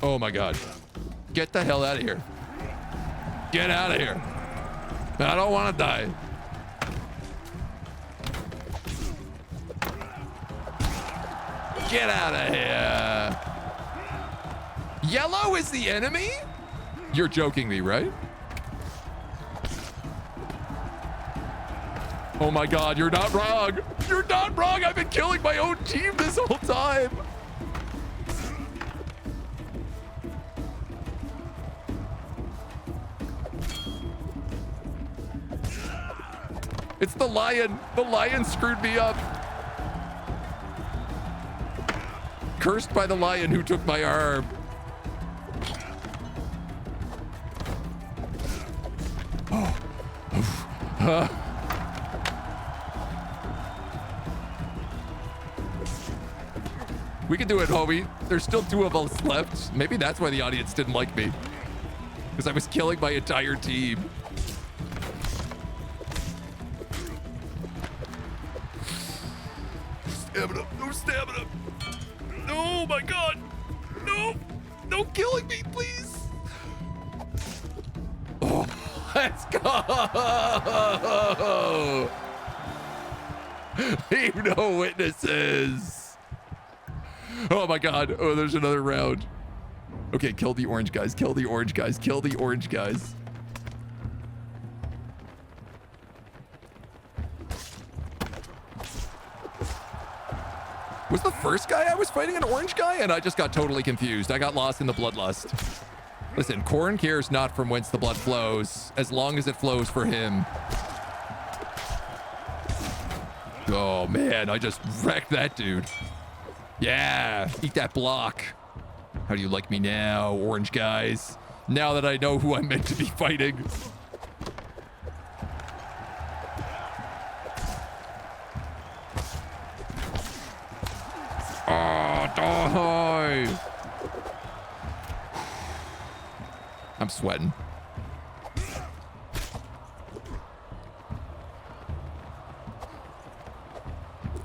Oh my God. Get the hell out of here. Get out of here. I don't want to die. Get out of here. Yellow is the enemy? You're joking me, right? Oh my God, you're not wrong. You're not wrong. I've been killing my own team this whole time. the lion. The lion screwed me up. Cursed by the lion who took my arm. We can do it, homie. There's still 2 of us left. Maybe that's why the audience didn't like me. Because I was killing my entire team. Stamina. No stamina. Oh my god. No. No killing me, please. Oh, let's go. Leave no witnesses. Oh my god. Oh, there's another round. Okay, kill the orange guys. Kill the orange guys. Kill the orange guys. Was the first guy I was fighting an orange guy? And I just got totally confused. I got lost in the bloodlust. Listen, Corn cares not from whence the blood flows, as long as it flows for him. Oh man, I just wrecked that dude. Yeah, eat that block. How do you like me now, orange guys? Now that I know who I'm meant to be fighting. Oh, die! I'm sweating.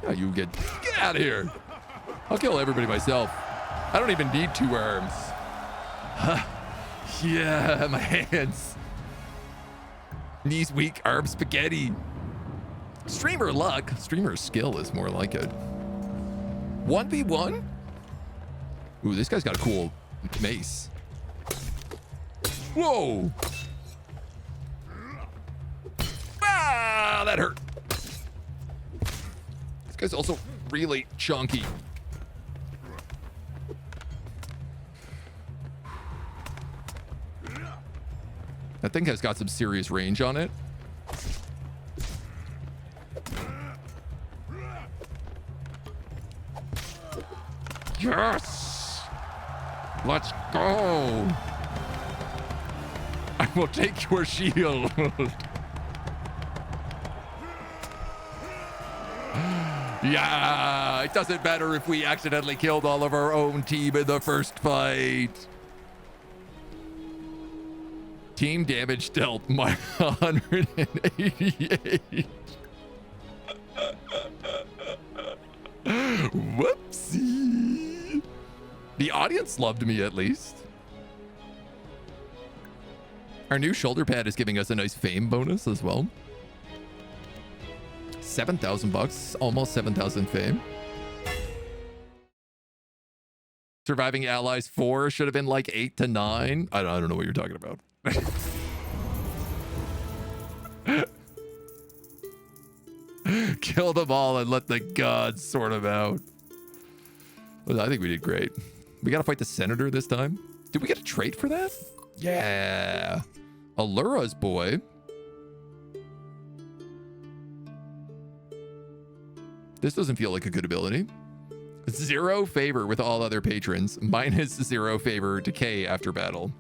Oh, you get out of here. I'll kill everybody myself. I don't even need 2 arms. Huh. Yeah, my hands. Knees weak, arms spaghetti. Streamer luck. Streamer skill is more like it. 1v1? Ooh, this guy's got a cool mace. Whoa. Ah, that hurt. This guy's also really chunky. That thing has got some serious range on it. Yes! Let's go! I will take your shield. Yeah, it doesn't matter if we accidentally killed all of our own team in the first fight. Team damage dealt -188. Whoopsie. The audience loved me at least. Our new shoulder pad is giving us a nice fame bonus as well. 7,000 bucks, almost 7,000 fame. Surviving allies 4 should have been like 8 to 9. I don't know what you're talking about. Kill them all and let the gods sort them out. Well, I think we did great. We gotta fight the senator this time. Did we get a trait for that? Yeah. Allura's boy. This doesn't feel like a good ability. 0 favor with all other patrons. -0 favor decay after battle.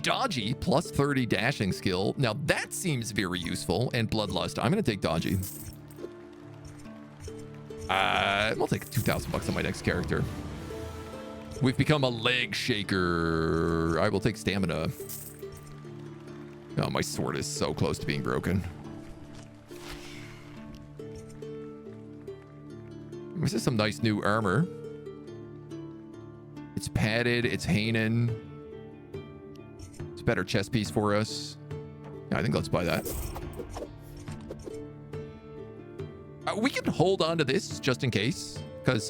Dodgy, +30 dashing skill. Now that seems very useful. And bloodlust. I'm going to take dodgy. I'll take 2,000 bucks on my next character. We've become a leg shaker. I will take stamina. Oh, my sword is so close to being broken. This is some nice new armor. It's padded. It's Hanan. It's a better chest piece for us. Yeah, I think let's buy that. We can hold on to this just in case. Because,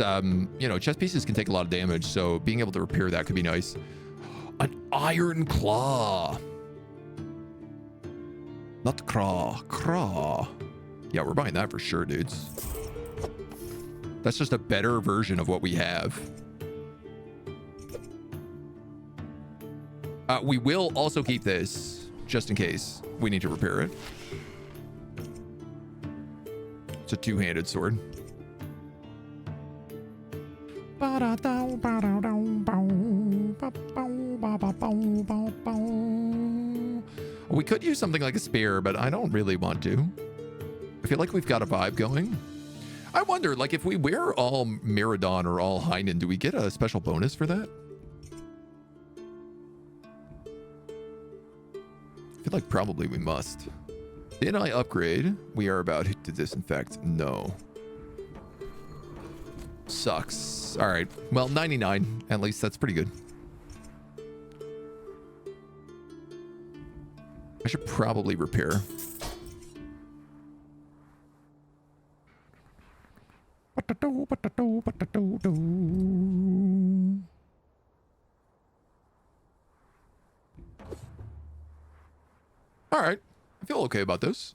you know, chest pieces can take a lot of damage. So being able to repair that could be nice. An iron claw. Not craw. Craw. Yeah, we're buying that for sure, dudes. That's just a better version of what we have. We will also keep this just in case we need to repair it. It's a two-handed sword. We could use something like a spear, but I don't really want to. I feel like we've got a vibe going. I wonder, like, if we wear all Miradon or all Heinen, do we get a special bonus for that? I feel like probably we must. Did I upgrade? We are about to disinfect. No. Sucks. All right. Well, 99. At least that's pretty good. I should probably repair. All right. I feel okay about this.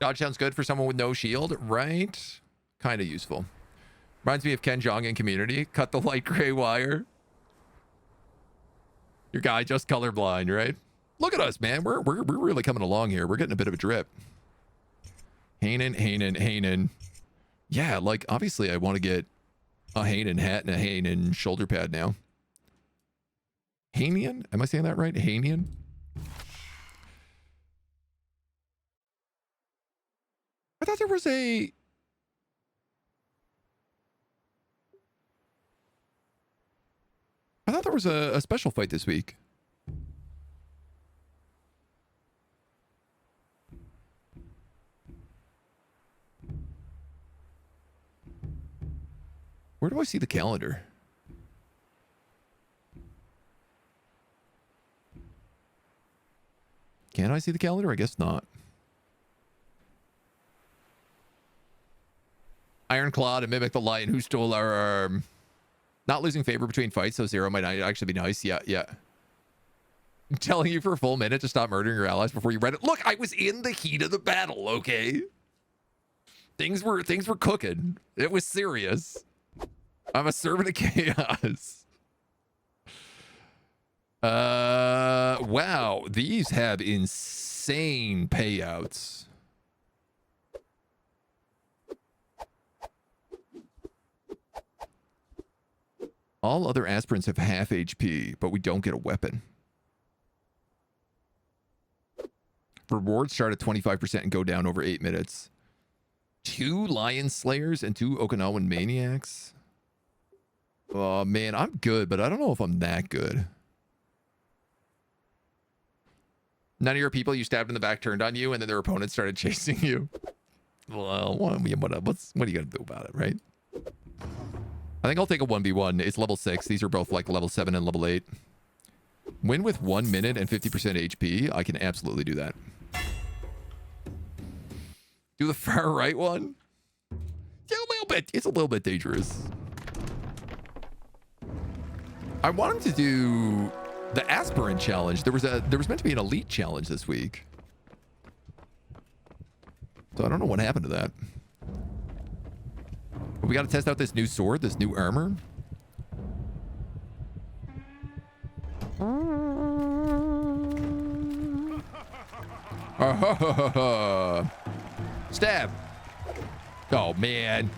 Dodge sounds good for someone with no shield, right? Kind of useful. Reminds me of Ken Jeong in Community. Cut the light gray wire. Your guy just colorblind, right? Look at us, man. We're really coming along here. We're getting a bit of a drip. Hainen. Yeah, like, obviously I want to get a Hainen hat and a Hainen shoulder pad now. Hainian? Am I saying that right? Hainian? I thought there was a... I thought there was a special fight this week. Where do I see the calendar? Can I see the calendar? I guess not. Ironclad and Mimic the Lion who stole our arm. Not losing favor between fights, so 0 might actually be nice. Yeah. I'm telling you for a full minute to stop murdering your allies before you read it. Look, I was in the heat of the battle, okay? Things were cooking. It was serious. I'm a servant of chaos. Wow. These have insane payouts. All other aspirants have half HP, but we don't get a weapon. Rewards start at 25% and go down over 8 minutes. 2 Lion Slayers and 2 Okinawan Maniacs. Oh, man, I'm good, but I don't know if I'm that good. None of your people you stabbed in the back turned on you, and then their opponents started chasing you. Well, what are you going to do about it, right? I think I'll take a 1v1. It's level 6. These are both like level 7 and level 8. Win with 1 minute and 50% HP. I can absolutely do that. Do the far right one? Yeah, a little bit. It's a little bit dangerous. I want him to do the aspirant challenge. There was meant to be an elite challenge this week. So I don't know what happened to that. But we got to test out this new sword, this new armor. Stab. Oh, man.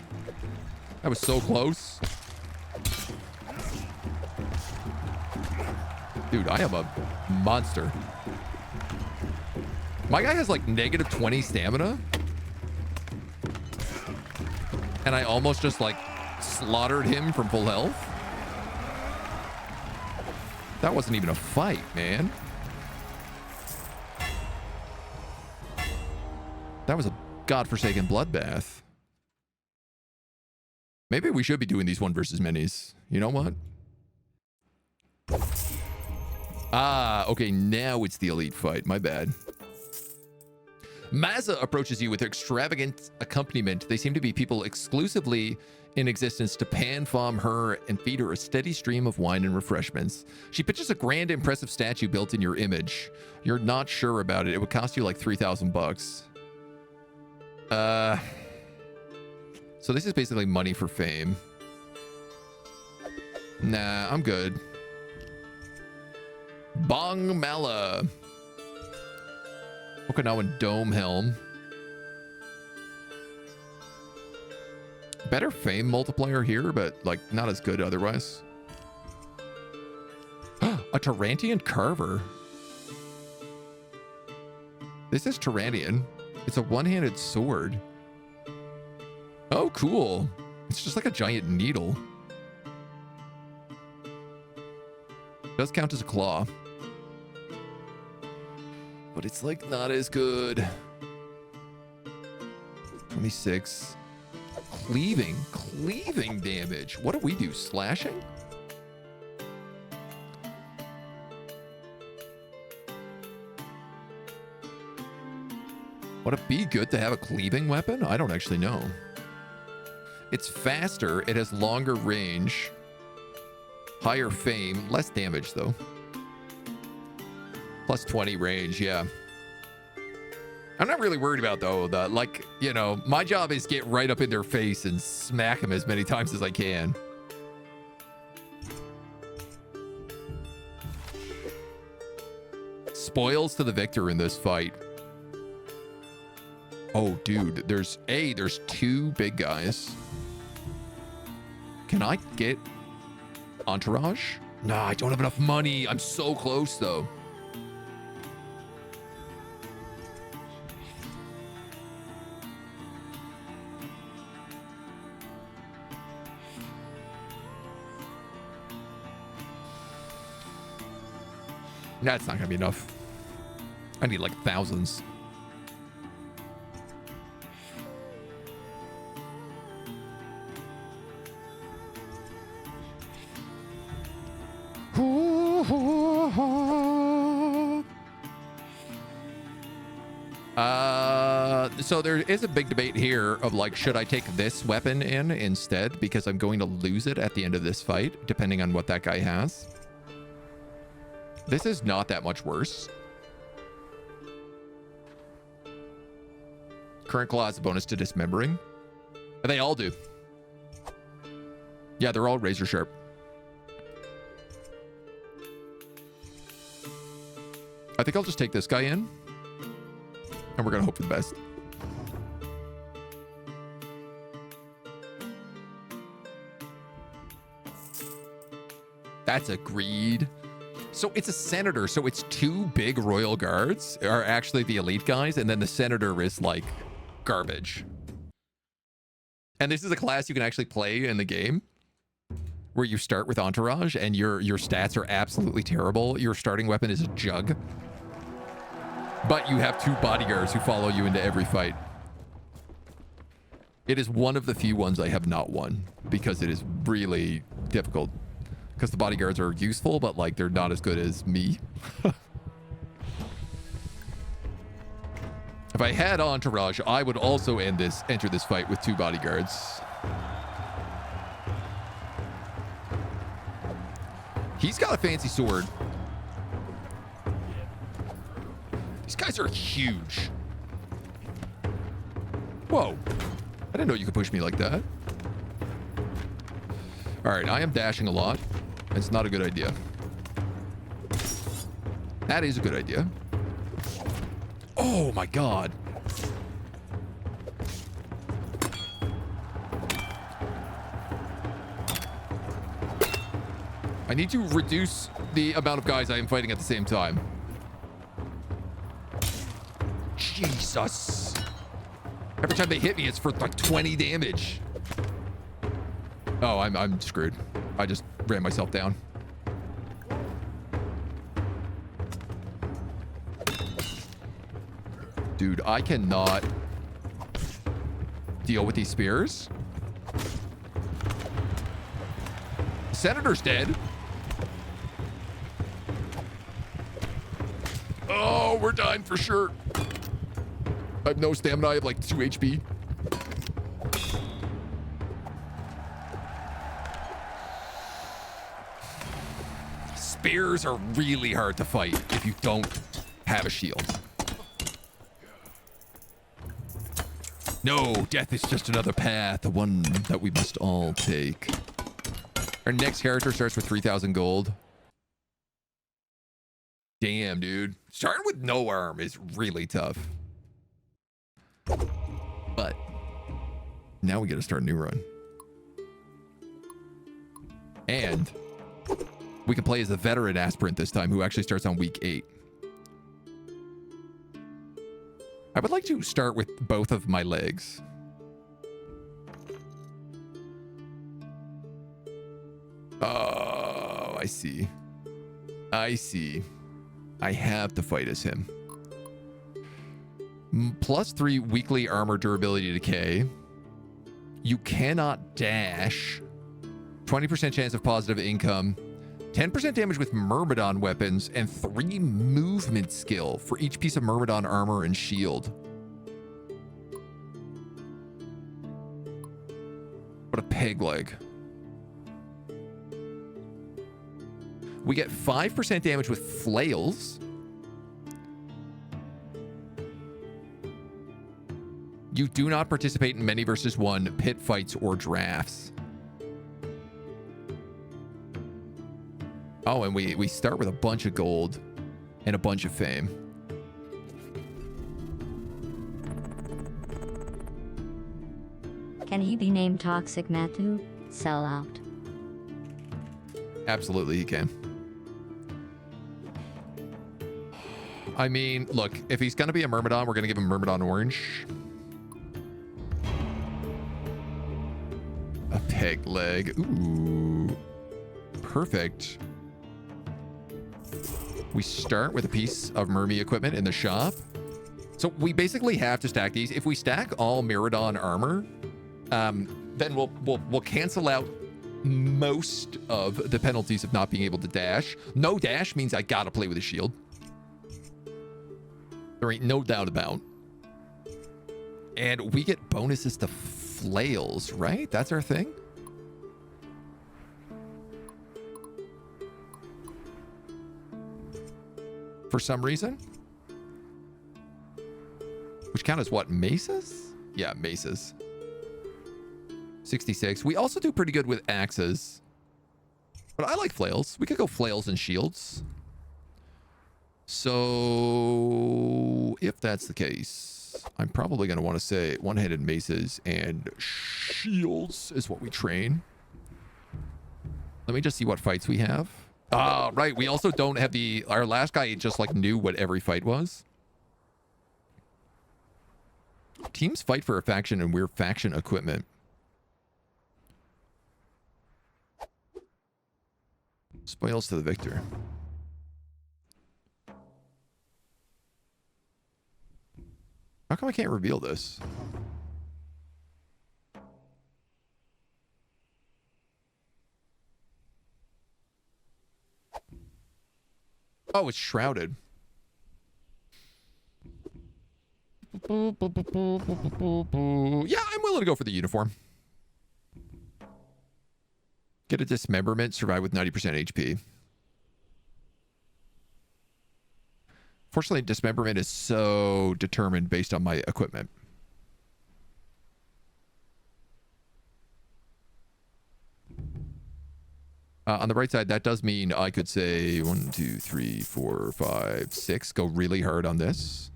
That was so close. Dude, I am a monster. My guy has like negative 20 stamina. And I almost just like slaughtered him from full health. That wasn't even a fight, man. That was a godforsaken bloodbath. Maybe we should be doing these 1 versus minis. You know what? Ah, okay, now it's the elite fight. My bad. Mazza approaches you with extravagant accompaniment. They seem to be people exclusively in existence to pan-fom her and feed her a steady stream of wine and refreshments. She pitches a grand, impressive statue built in your image. You're not sure about it. It would cost you like 3,000 bucks. So this is basically money for fame. Nah, I'm good. Bong Mala. Okinawan Dome Helm. Better fame multiplier here, but like not as good otherwise. A Tyrantian Carver. This is Tyrantian. It's a one-handed sword. Oh, cool. It's just like a giant needle. Does count as a claw. But it's like not as good. 26. Cleaving damage. What do we do? Slashing? Would it be good to have a cleaving weapon? I don't actually know. It's faster. It has longer range. Higher fame. Less damage, though. Plus 20 range, yeah. I'm not really worried about, though, like, you know, my job is get right up in their face and smack them as many times as I can. Spoils to the victor in this fight. Oh, dude, there's two big guys. Can I get entourage? No, I don't have enough money. I'm so close, though. That's not gonna be enough. I need like thousands. So there is a big debate here of like, should I take this weapon in instead? Because I'm going to lose it at the end of this fight, depending on what that guy has. This is not that much worse. Current claw has a bonus to dismembering. They all do. Yeah, they're all razor sharp. I think I'll just take this guy in. And we're going to hope for the best. That's agreed. So it's a senator. So it's two big royal guards are actually the elite guys. And then the senator is like garbage. And this is a class you can actually play in the game where you start with entourage and your stats are absolutely terrible. Your starting weapon is a jug. But you have two bodyguards who follow you into every fight. It is one of the few ones I have not won because it is really difficult. Because the bodyguards are useful, but like they're not as good as me. If I had entourage, I would also enter this fight with two bodyguards. He's got a fancy sword. These guys are huge. Whoa. I didn't know you could push me like that. All right, I am dashing a lot. It's not a good idea. That is a good idea. Oh my God. I need to reduce the amount of guys I am fighting at the same time. Jesus. Every time they hit me, it's for like 20 damage. Oh, I'm screwed. I just ran myself down. Dude, I cannot deal with these spears. Senator's dead. Oh, we're dying for sure. I have no stamina. I have like 2 HP. Spears are really hard to fight if you don't have a shield. No, death is just another path, the one that we must all take. Our next character starts with 3,000 gold. Damn, dude. Starting with no arm is really tough. But now we got to start a new run. And we can play as the veteran aspirant this time, who actually starts on week 8. I would like to start with both of my legs. Oh, I see. I see. I have to fight as him. +3 weekly armor durability decay. You cannot dash. 20% chance of positive income. 10% damage with Myrmidon weapons, and 3 movement skill for each piece of Myrmidon armor and shield. What a peg leg. We get 5% damage with flails. You do not participate in many versus 1 pit fights or drafts. Oh, and we start with a bunch of gold and a bunch of fame. Can he be named Toxic Matu? Sell out. Absolutely, he can. I mean, look, if he's going to be a Myrmidon, we're going to give him Myrmidon Orange. A peg leg. Ooh. Perfect. We start with a piece of Mermy equipment in the shop. So we basically have to stack these. If we stack all Myrmidon armor, then we'll cancel out most of the penalties of not being able to dash. No dash means I gotta play with a shield. There ain't no doubt about. And we get bonuses to flails, right? That's our thing. For some reason. Which count as what? Maces? Yeah, maces. 66. We also do pretty good with axes. But I like flails. We could go flails and shields. So if that's the case, I'm probably going to want to say one-handed maces and shields is what we train. Let me just see what fights we have. Ah, right. We also don't have our last guy just like knew what every fight was. Teams fight for a faction and we're faction equipment. Spoils to the victor. How come I can't reveal this? Oh, it's shrouded. Yeah, I'm willing to go for the uniform. Get a dismemberment, survive with 90% HP. Fortunately, dismemberment is so determined based on my equipment. On the right side, that does mean I could say 1, 2, 3, 4, 5, 6. Go really hard on this.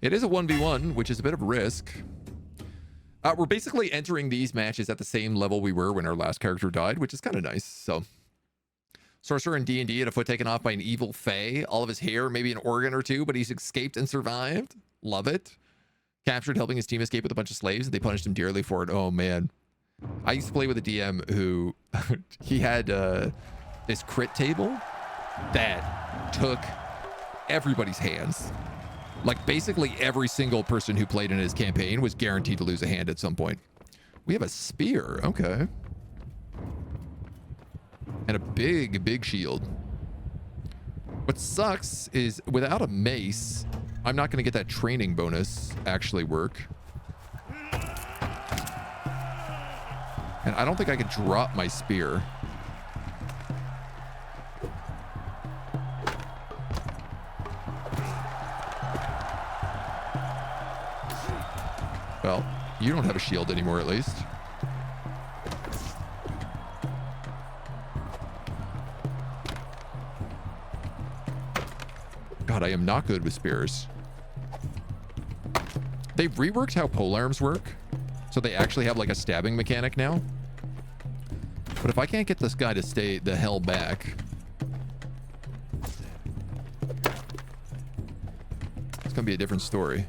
It is a 1v1, which is a bit of a risk. We're basically entering these matches at the same level we were when our last character died, which is kind of nice. So, sorcerer in D&D had a foot taken off by an evil fae. All of his hair, maybe an organ or two, but he's escaped and survived. Love it. Captured, helping his team escape with a bunch of slaves, and they punished him dearly for it. Oh, man. I used to play with a DM who he had this crit table that took everybody's hands. Like basically every single person who played in his campaign was guaranteed to lose a hand at some point. We have a spear. Okay. And a big, big shield. What sucks is without a mace, I'm not going to get that training bonus actually work. And I don't think I can drop my spear. Well, you don't have a shield anymore, at least. God, I am not good with spears. They've reworked how polearms work, so they actually have like a stabbing mechanic now. But But if I can't get this guy to stay the hell back... it's gonna be a different story.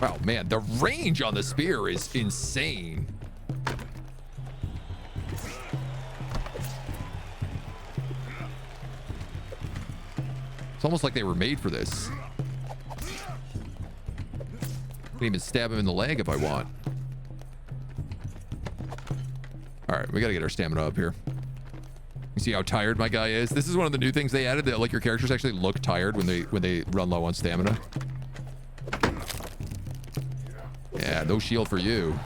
Wow, man, the range on the spear is insane. It's almost like they were made for this. I can even stab him in the leg if I want. All right, we gotta get our stamina up here. You see how tired my guy is? This is one of the new things they added, that like your characters actually look tired when they run low on stamina. Yeah, no shield for you.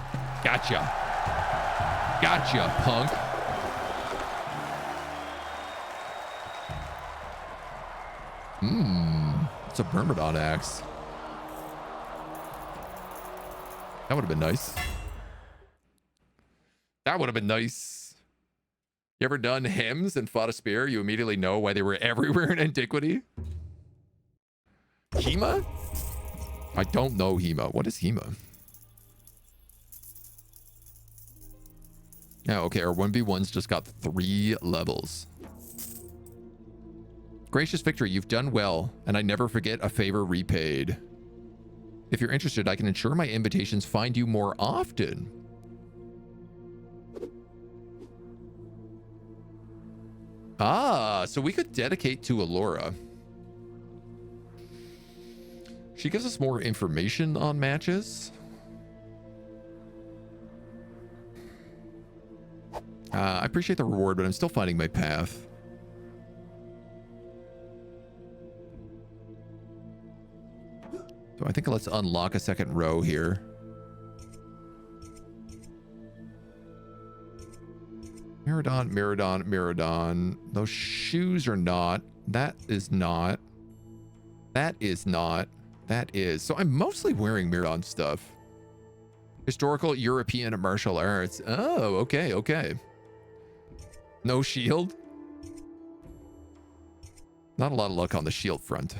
Gotcha. Gotcha, punk. It's a Myrmidon axe. That would have been nice. That would have been nice. You ever done hymns and fought a spear? You immediately know why they were everywhere in antiquity. Hema? I don't know Hema. What is Hema? Oh, okay. Our 1v1's just got 3 levels. Gracious victory, you've done well, and I never forget a favor repaid. If you're interested, I can ensure my invitations find you more often. Ah, so we could dedicate to Allura. She gives us more information on matches. I appreciate the reward, but I'm still finding my path. So I think let's unlock a second row here. Miradon, Miradon, Miradon. Those shoes are not. That is not. That is not. That is. So I'm mostly wearing Miradon stuff. Historical European martial arts. Oh, okay, okay. No shield. Not a lot of luck on the shield front.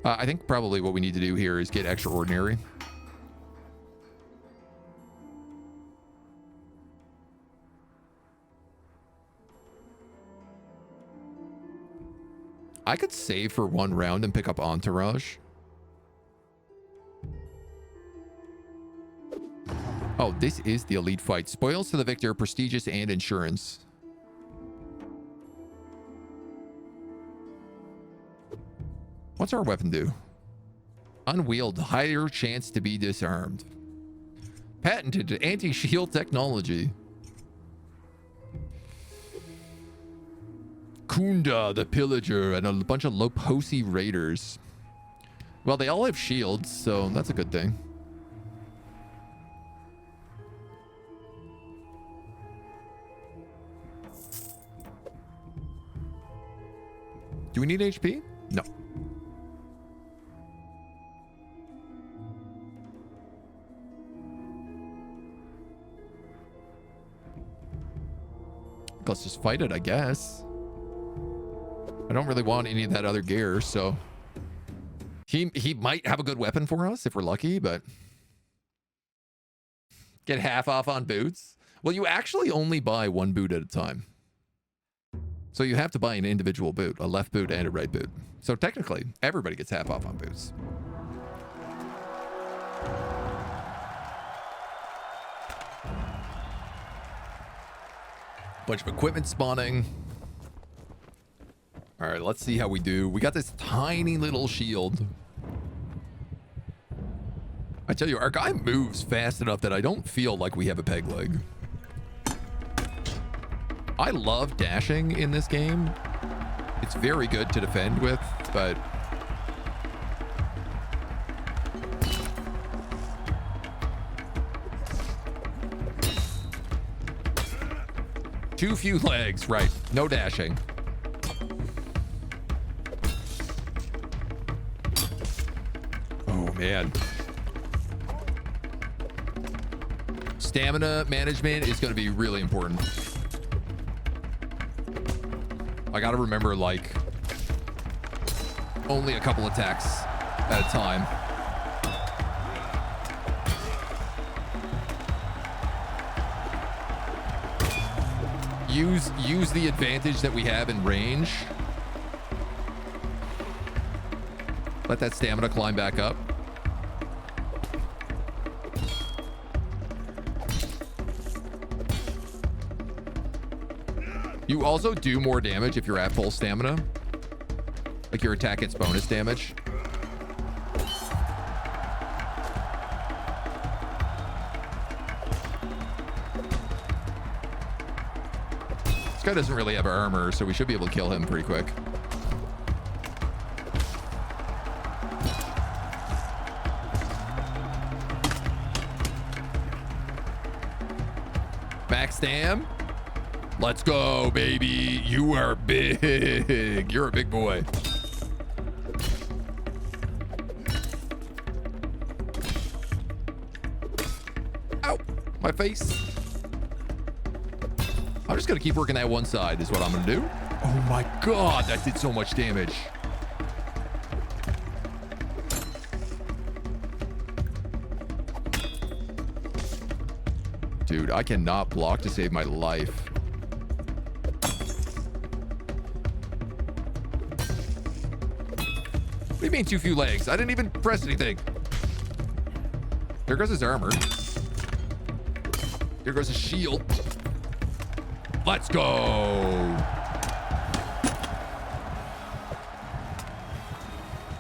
I think probably what we need to do here is get extraordinary. I could save for 1 round and pick up Entourage. Oh, this is the elite fight. Spoils to the victor, prestigious, and insurance. What's our weapon do? Unwield, higher chance to be disarmed. Patented anti-shield technology. Kunda, the pillager, and a bunch of Loposi raiders. Well, they all have shields, so that's a good thing. Do we need HP? No. Let's just fight it, I guess. I don't really want any of that other gear, so he might have a good weapon for us if we're lucky, but get half off on boots. Well, you actually only buy 1 boot at a time. So you have to buy an individual boot, a left boot and a right boot. So technically, everybody gets half off on boots. Bunch of equipment spawning. All right, let's see how we do. We got this tiny little shield. I tell you, our guy moves fast enough that I don't feel like we have a peg leg. I love dashing in this game. It's very good to defend with, but too few legs, right? No dashing. Oh, man. Stamina management is going to be really important. I got to remember, like, only a couple attacks at a time. use the advantage that we have in range. Let that stamina climb back up. You also do more damage if you're at full stamina. Like your attack gets bonus damage. This guy doesn't really have armor, so we should be able to kill him pretty quick. Max stam. Let's go, baby. You are big. You're a big boy. Ow, my face. I'm just gonna keep working that one side is what I'm gonna do. Oh my God, that did so much damage. Dude, I cannot block to save my life. What do you mean too few legs? I didn't even press anything. There goes his armor. There goes his shield. Let's go.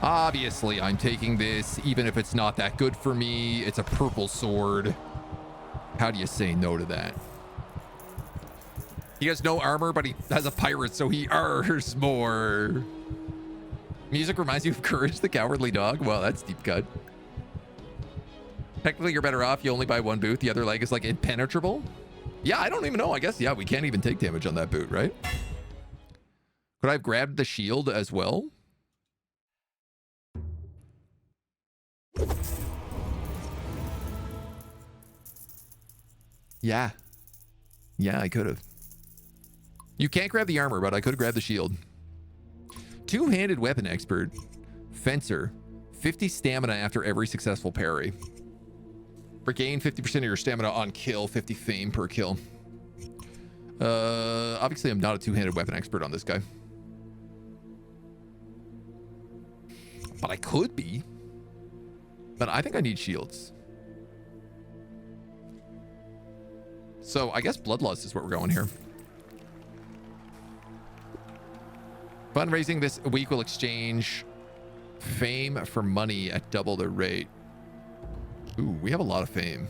Obviously, I'm taking this, even if it's not that good for me. It's a purple sword. How do you say no to that? He has no armor, but he has a pirate, so he R's more. Music reminds you of Courage the Cowardly Dog. Well, that's deep cut. Technically, you're better off. You only buy one boot. The other leg is like impenetrable. Yeah, I don't even know. I guess, yeah, we can't even take damage on that boot, right? Could I have grabbed the shield as well? Yeah. Yeah, I could have. You can't grab the armor, but I could have grabbed the shield. Two-handed weapon expert. Fencer. 50 stamina after every successful parry. Regain 50% of your stamina on kill. 50 fame per kill. Obviously, I'm not a two-handed weapon expert on this guy. But I could be. But I think I need shields. So I guess Bloodlust is what we're going here. Fundraising this week will exchange fame for money at double the rate. Ooh, we have a lot of fame.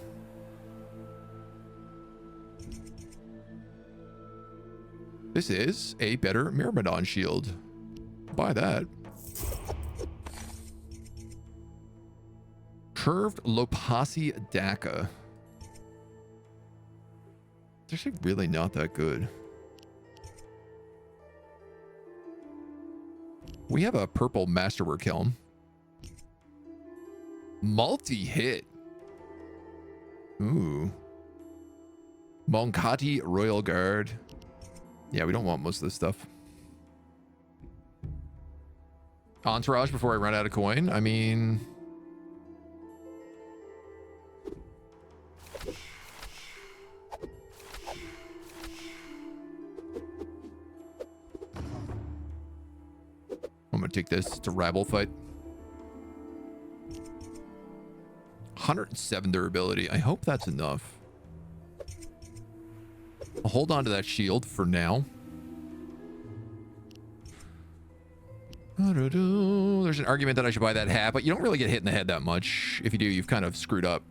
This is a better Myrmidon shield. Buy that. Curved Lopasi Daka. It's actually really not that good. We have a purple masterwork helm. Multi-hit. Ooh. Moncati Royal Guard. Yeah, we don't want most of this stuff. Entourage before I run out of coin. I mean... I'm gonna take this. It's a rabble fight. 107 durability. I hope that's enough. I'll hold on to that shield for now. There's an argument that I should buy that hat, but you don't really get hit in the head that much. If you do, you've kind of screwed up.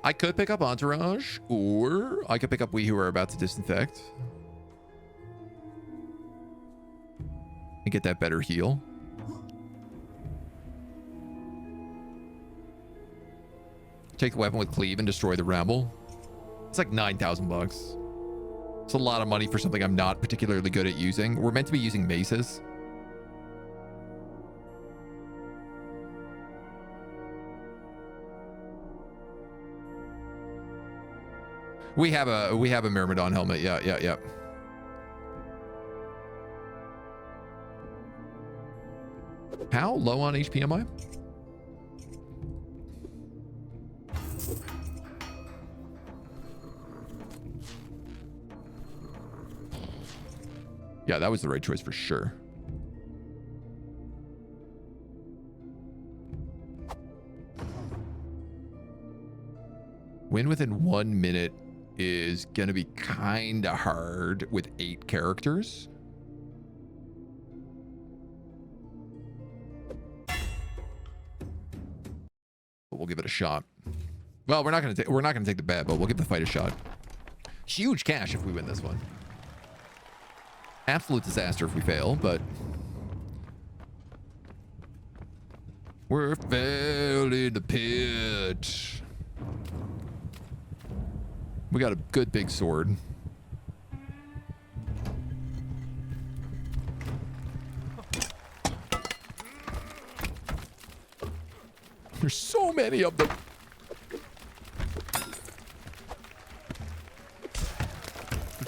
I could pick up Entourage, or I could pick up We Who Are About to Disinfect. And get that better heal. Take the weapon with cleave and destroy the rabble. It's like 9,000 bucks. It's a lot of money for something I'm not particularly good at using. We're meant to be using maces. We have a Myrmidon helmet. Yeah. How low on HP am I? Yeah, that was the right choice for sure. Win within 1 minute is going to be kind of hard with 8 characters. But we'll give it a shot. Well, we're not going to take the bet, but we'll give the fight a shot. Huge cash if we win this one. Absolute disaster if we fail, but we're fell in the pit. We got a good big sword. There's so many of them.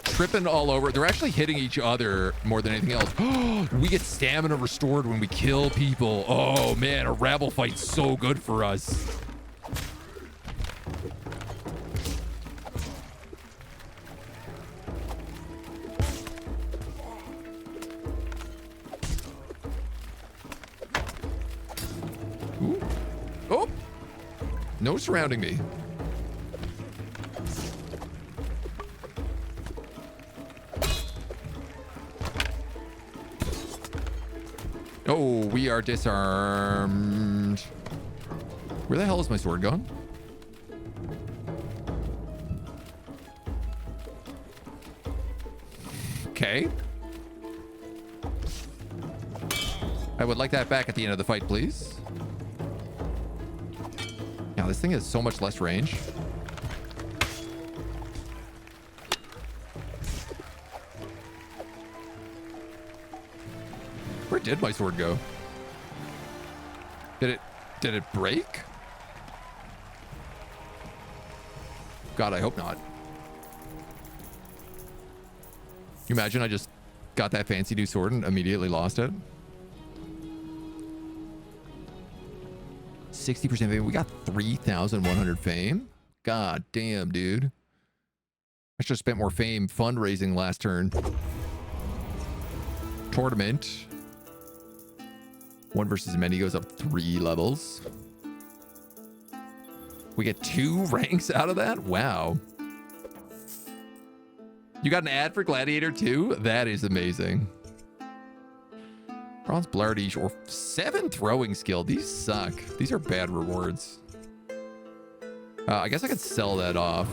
Tripping all over. They're actually hitting each other more than anything else. We get stamina restored when we kill people. Oh man, a rabble fight's so good for us. Ooh. Oh, no surrounding me. Oh, we are disarmed. Where the hell is my sword gone? Okay. I would like that back at the end of the fight, please. Now, this thing has so much less range. Where did my sword go? Did it break? God, I hope not. You imagine I just got that fancy new sword and immediately lost it? 60% fame. We got 3,100 fame. God damn, dude. I should have spent more fame fundraising last turn. Tournament. 1 versus many goes up 3 levels. We get 2 ranks out of that? Wow. You got an ad for Gladiator too? That is amazing. Bronze Blardish or 7 throwing skill. These suck. These are bad rewards. I guess I could sell that off.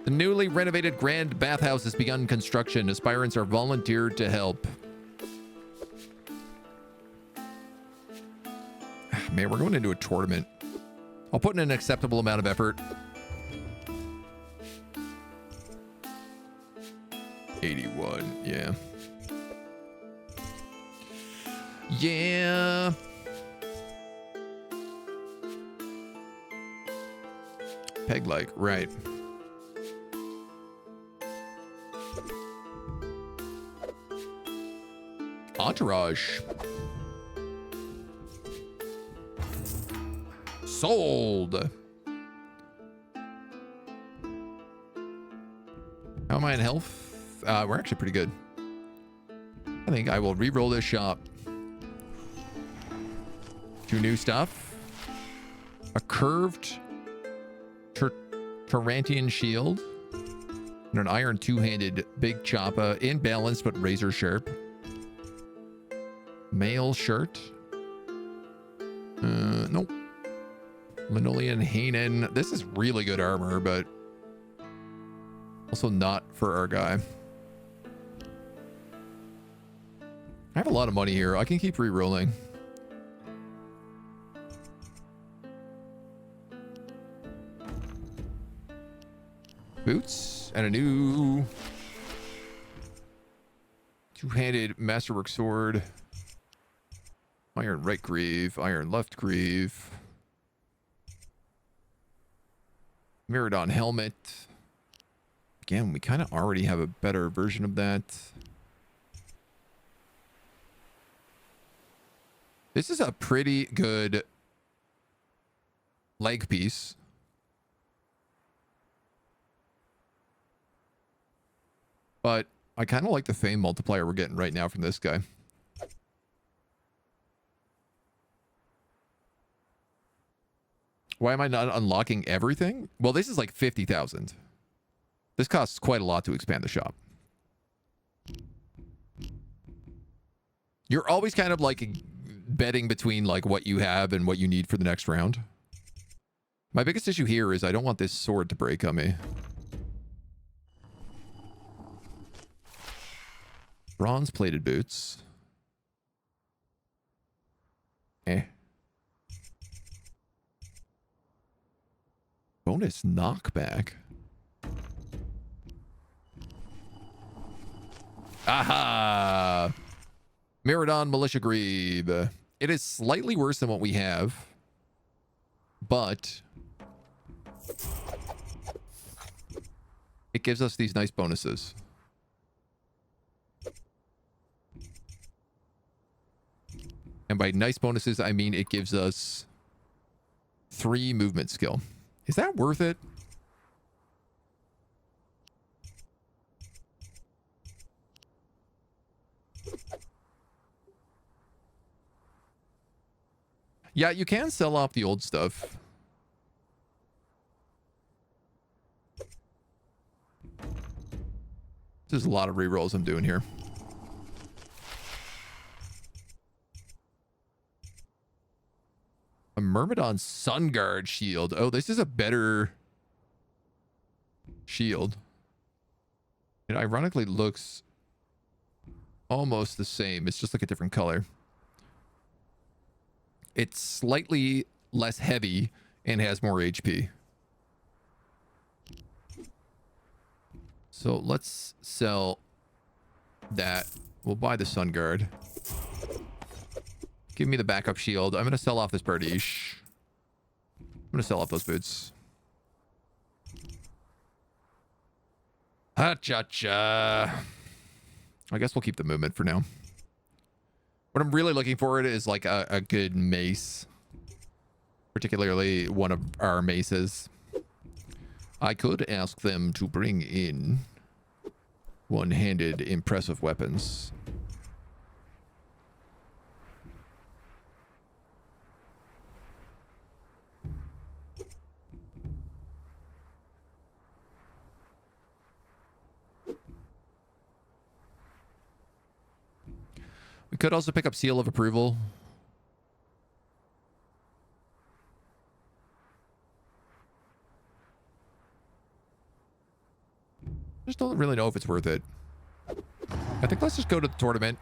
The newly renovated Grand Bathhouse has begun construction. Aspirants are volunteered to help. Man, we're going into a tournament. I'll put in an acceptable amount of effort. 81, yeah. Yeah. Peg-like, right. Entourage. Sold. How am I in health? We're actually pretty good. I think I will re-roll this shop. 2 new stuff. A curved Tarantian shield. And an iron 2-handed big choppa. Imbalanced but razor sharp. Mail shirt. Nope. Linoleum Hanen. This is really good armor, but also not for our guy. I have a lot of money here. I can keep re-rolling. Boots and a new 2-handed masterwork sword. Iron right greave, iron left greave. Miradon helmet. Again, we kind of already have a better version of that. This is a pretty good leg piece. But I kind of like the fame multiplier we're getting right now from this guy. Why am I not unlocking everything? Well, this is like 50,000. This costs quite a lot to expand the shop. You're always kind of like betting between like what you have and what you need for the next round. My biggest issue here is I don't want this sword to break on me. Bronze plated boots. Bonus knockback. Aha! Miradon Militia Grebe. It is slightly worse than what we have, but it gives us these nice bonuses. And by nice bonuses, I mean it gives us 3 movement skill. Is that worth it? Yeah, you can sell off the old stuff. There's a lot of rerolls I'm doing here. A Myrmidon Sun Guard shield. Oh, this is a better shield. It ironically looks almost the same. It's just like a different color. It's slightly less heavy and has more HP. So let's sell that. We'll buy the Sun Guard. Give me the backup shield. I'm going to sell off this Bardiche. I'm going to sell off those boots. Ha-cha-cha. I guess we'll keep the movement for now. What I'm really looking for is like a good mace. Particularly one of our maces. I could ask them to bring in one-handed impressive weapons. We could also pick up Seal of Approval. Just don't really know if it's worth it. I think let's just go to the tournament.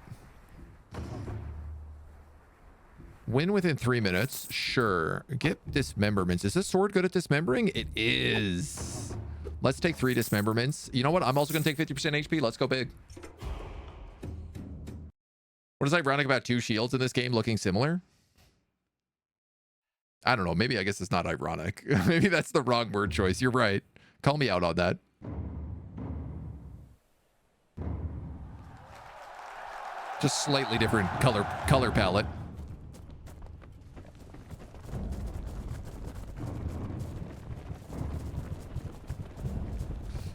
Win within 3 minutes. Sure. Get dismemberments. Is this sword good at dismembering? It is. Let's take 3 dismemberments. You know what? I'm also going to take 50% HP. Let's go big. What is ironic about 2 shields in this game looking similar? I don't know. Maybe I guess it's not ironic. Maybe that's the wrong word choice. You're right. Call me out on that. Just slightly different color palette.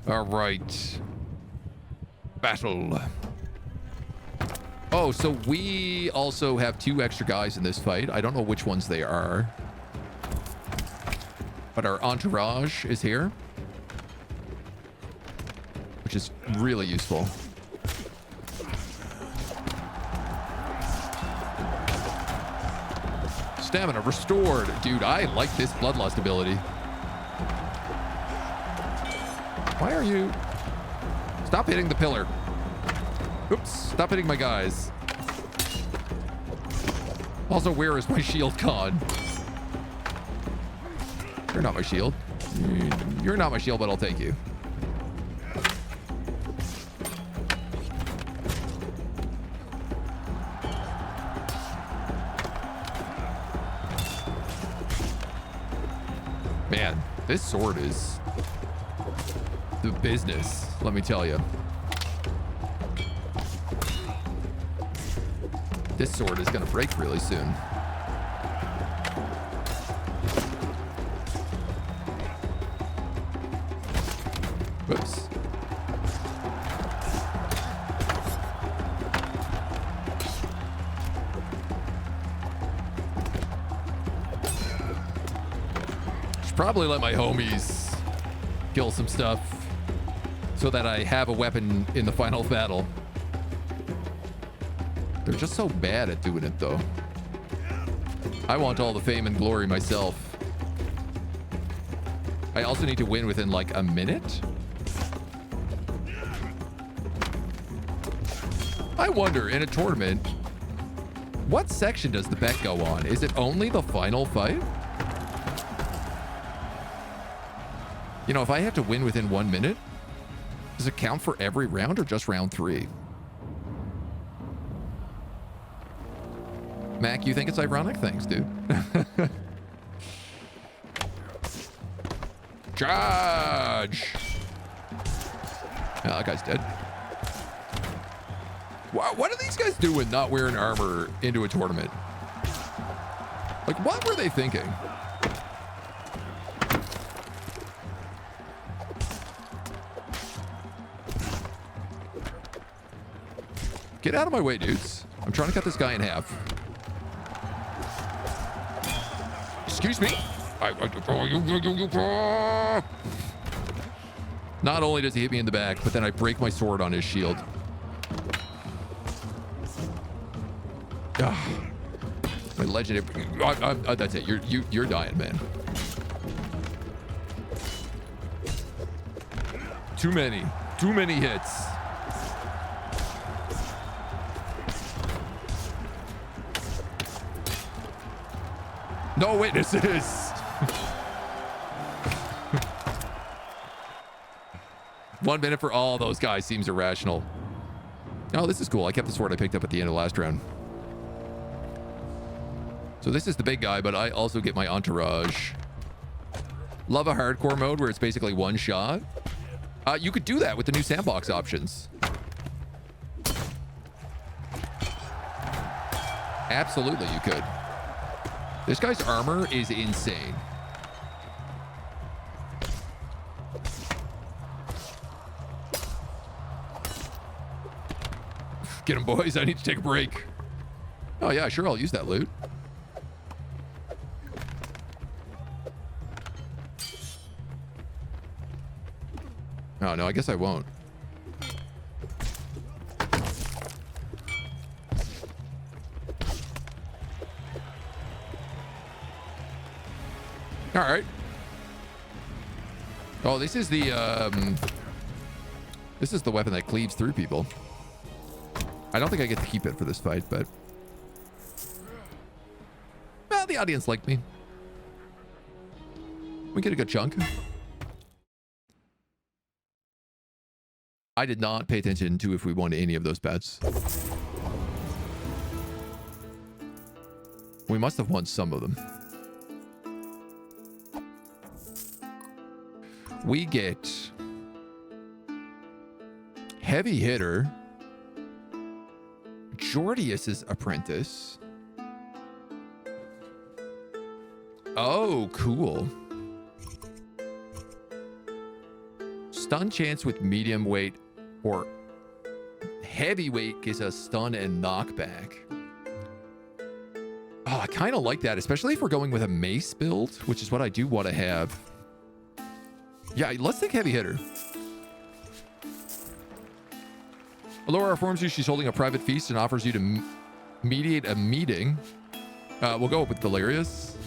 All right. Battle. Oh, so we also have 2 extra guys in this fight. I don't know which ones they are. But our entourage is here. Which is really useful. Stamina restored. Dude, I like this Bloodlust ability. Why are you... Stop hitting the pillar. Oops, stop hitting my guys. Also, where is my shield gone? You're not my shield. You're not my shield, but I'll take you. Man, this sword is the business, let me tell you. This sword is going to break really soon. Whoops. Probably let my homies kill some stuff so that I have a weapon in the final battle. They're just so bad at doing it, though. I want all the fame and glory myself. I also need to win within like a minute. I wonder, in a tournament, what section does the bet go on? Is it only the final fight? You know, if I have to win within 1 minute, does it count for every round or just round 3? Mac, you think it's ironic? Thanks, dude. Charge! Yeah, that guy's dead. What are these guys doing not wearing armor into a tournament? Like, what were they thinking? Get out of my way, dudes. I'm trying to cut this guy in half. Excuse me. Not only does he hit me in the back, but then I break my sword on his shield. My legendary. That's it. You're dying, man. Too many hits. No witnesses. 1 minute for all those guys seems irrational. Oh, this is cool. I kept the sword I picked up at the end of the last round. So this is the big guy, but I also get my entourage. Love a hardcore mode where it's basically one shot. You could do that with the new sandbox options. Absolutely, you could. This guy's armor is insane. Get him, boys. I need to take a break. Oh, yeah, sure. I'll use that loot. Oh, no, I guess I won't. All right. Oh, this is the weapon that cleaves through people. I don't think I get to keep it for this fight, but well, the audience liked me. We get a good chunk. I did not pay attention to if we won any of those bets. We must have won some of them. We get heavy hitter, Jordius's apprentice. Oh, cool. Stun chance with medium weight or heavyweight gives us stun and knockback. Oh, I kind of like that, especially if we're going with a mace build, which is what I do want to have. Yeah, let's take heavy hitter. Alora informs you she's holding a private feast and offers you to mediate a meeting. We'll go with Delirious.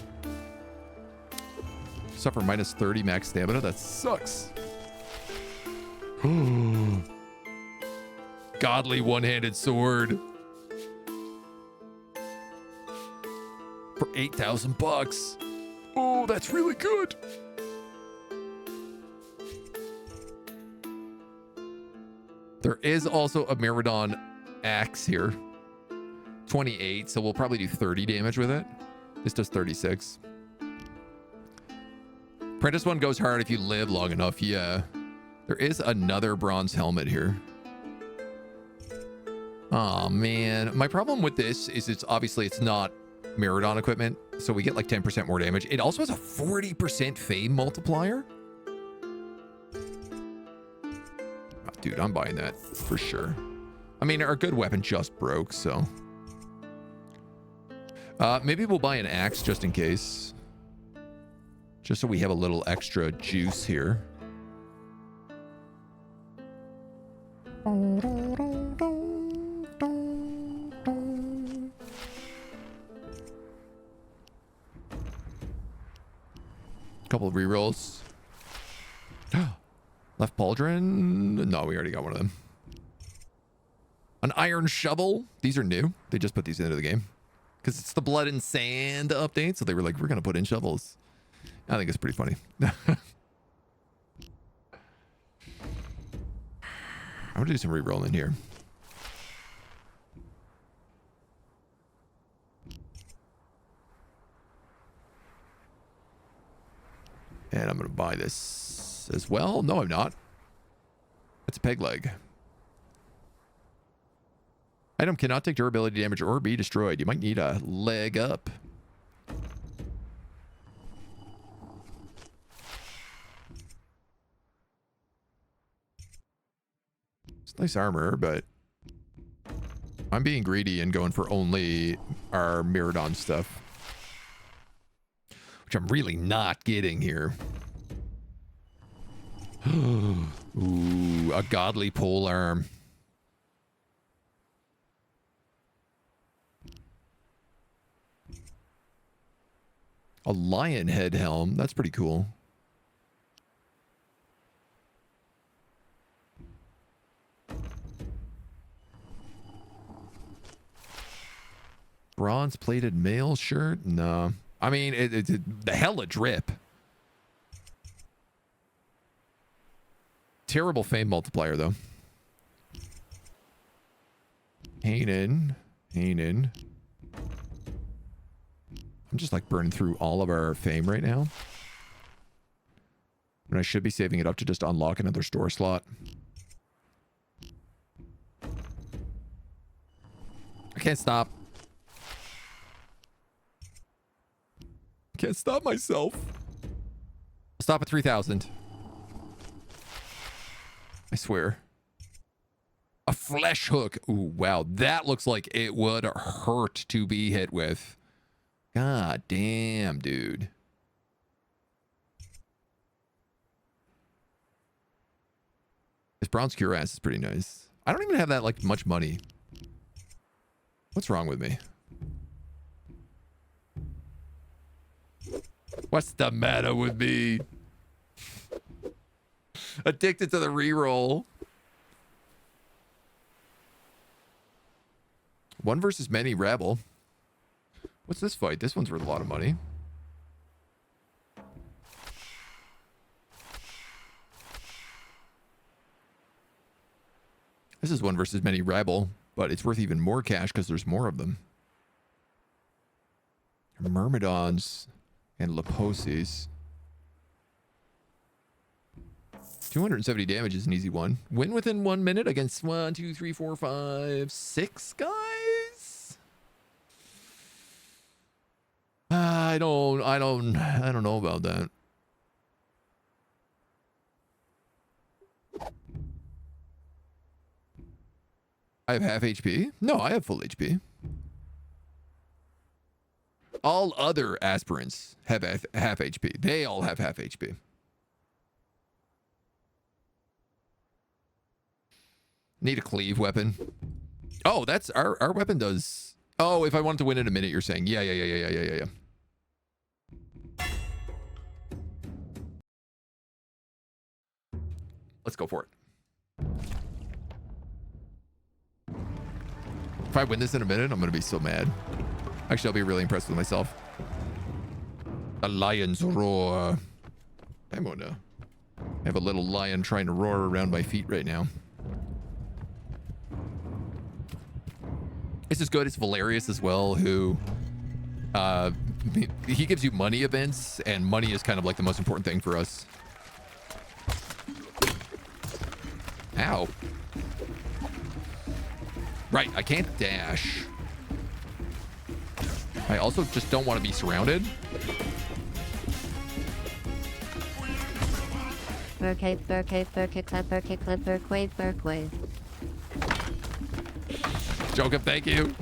Suffer minus 30 max stamina. That sucks. Godly one-handed sword. For 8,000 bucks. Oh, that's really good. There is also a Myrmidon axe here. 28, so we'll probably do 30 damage with it. This does 36. Apprentice one goes hard if you live long enough, yeah. There is another bronze helmet here. Oh man, my problem with this is it's not Myrmidon equipment, so we get like 10% more damage. It also has a 40% fame multiplier. Dude, I'm buying that for sure. I mean, our good weapon just broke, so. Maybe we'll buy an axe just in case. Just so we have a little extra juice here. Couple of rerolls. Left pauldron. No, we already got one of them. An iron shovel. These are new. They just put these into the game because it's the blood and sand update. So they were like, we're going to put in shovels. I think it's pretty funny. I'm going to do some re-rolling here. And I'm going to buy this as well. No, I'm not. It's a peg leg. Item cannot take durability damage or be destroyed. You might need a leg up. It's nice armor, but I'm being greedy and going for only our Miradon stuff. Which I'm really not getting here. Ooh, a godly pole arm. A lion head helm. That's pretty cool. Bronze plated mail shirt? No. I mean, the hella drip. Terrible fame multiplier, though. Hanan. I'm just like burning through all of our fame right now. And I should be saving it up to just unlock another store slot. I can't stop. Can't stop myself. I'll stop at 3,000. I swear. A flesh hook. Ooh, wow. That looks like it would hurt to be hit with. God damn, dude. This bronze cuirass is pretty nice. I don't even have that like much money. What's wrong with me? What's the matter with me? Addicted to the reroll. One versus many rebel. What's this fight? This one's worth a lot of money. This is one versus many rebel, but it's worth even more cash because there's more of them. Myrmidons and Leposis. 270 damage is an easy one. Win within 1 minute against 1, 2, 3, 4, 5, 6 guys. I don't know about that. I have half HP? No, I have full HP. All other aspirants have half HP. They all have half HP. Need a cleave weapon. Oh, that's our weapon does. Oh, if I wanted to win in a minute, you're saying. Yeah. Let's go for it. If I win this in a minute, I'm going to be so mad. Actually, I'll be really impressed with myself. A lion's roar. I'm going to have a little lion trying to roar around my feet right now. This is good. It's Valerius as well, who he gives you money events, and money is kind of like the most important thing for us. Ow. Right, I can't dash. I also just don't want to be surrounded. Jokum, thank you.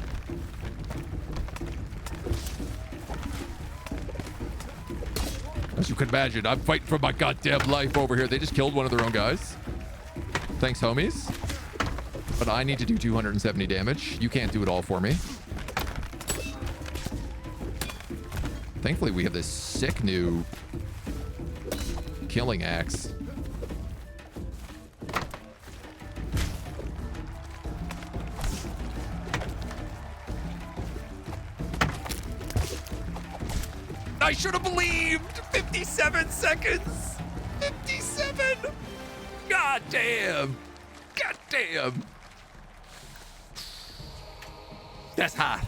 As you can imagine, I'm fighting for my goddamn life over here. They just killed one of their own guys. Thanks, homies. But I need to do 270 damage. You can't do it all for me. Thankfully, we have this sick new killing axe. I should have believed. 57 seconds. 57. God damn. God damn. That's hot.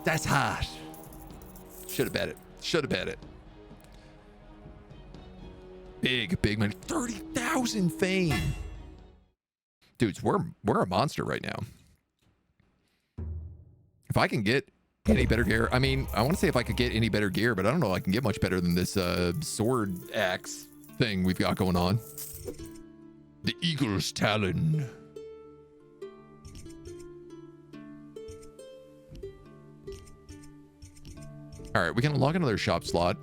That's hot. Should have bet it. Should have bet it. Big money. 30,000 fame. Dudes, we're a monster right now. If I can get any better gear, I mean, I want to say if I could get any better gear, but I don't know if I can get much better than this sword axe thing we've got going on. The Eagle's Talon. All right, we can unlock another shop slot.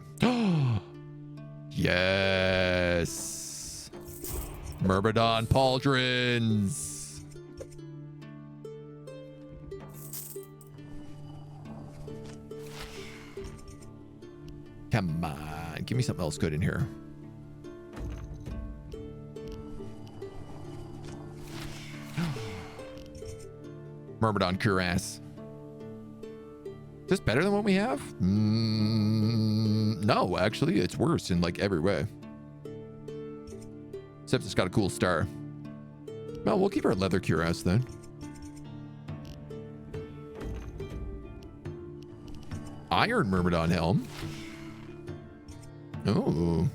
Yes. Myrmidon pauldrons. Come on, give me something else good in here. Myrmidon cuirass. Is this better than what we have? No, actually, it's worse in like every way. Except it's got a cool star. Well, we'll keep our leather cuirass then. Iron Myrmidon helm. Oh.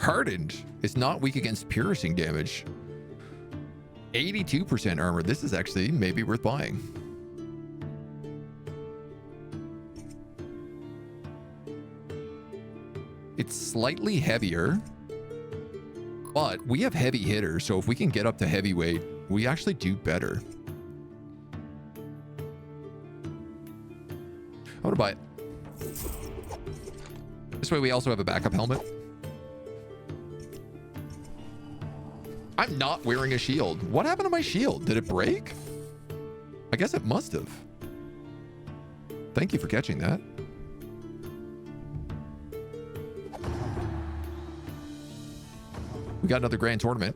Hardened. It's not weak against piercing damage. 82% armor. This is actually maybe worth buying. It's slightly heavier, but we have heavy hitters, so if we can get up to heavyweight, we actually do better. I want to buy it. This way we also have a backup helmet. I'm not wearing a shield. What happened to my shield? Did it break? I guess it must have. Thank you for catching that. We got another grand tournament.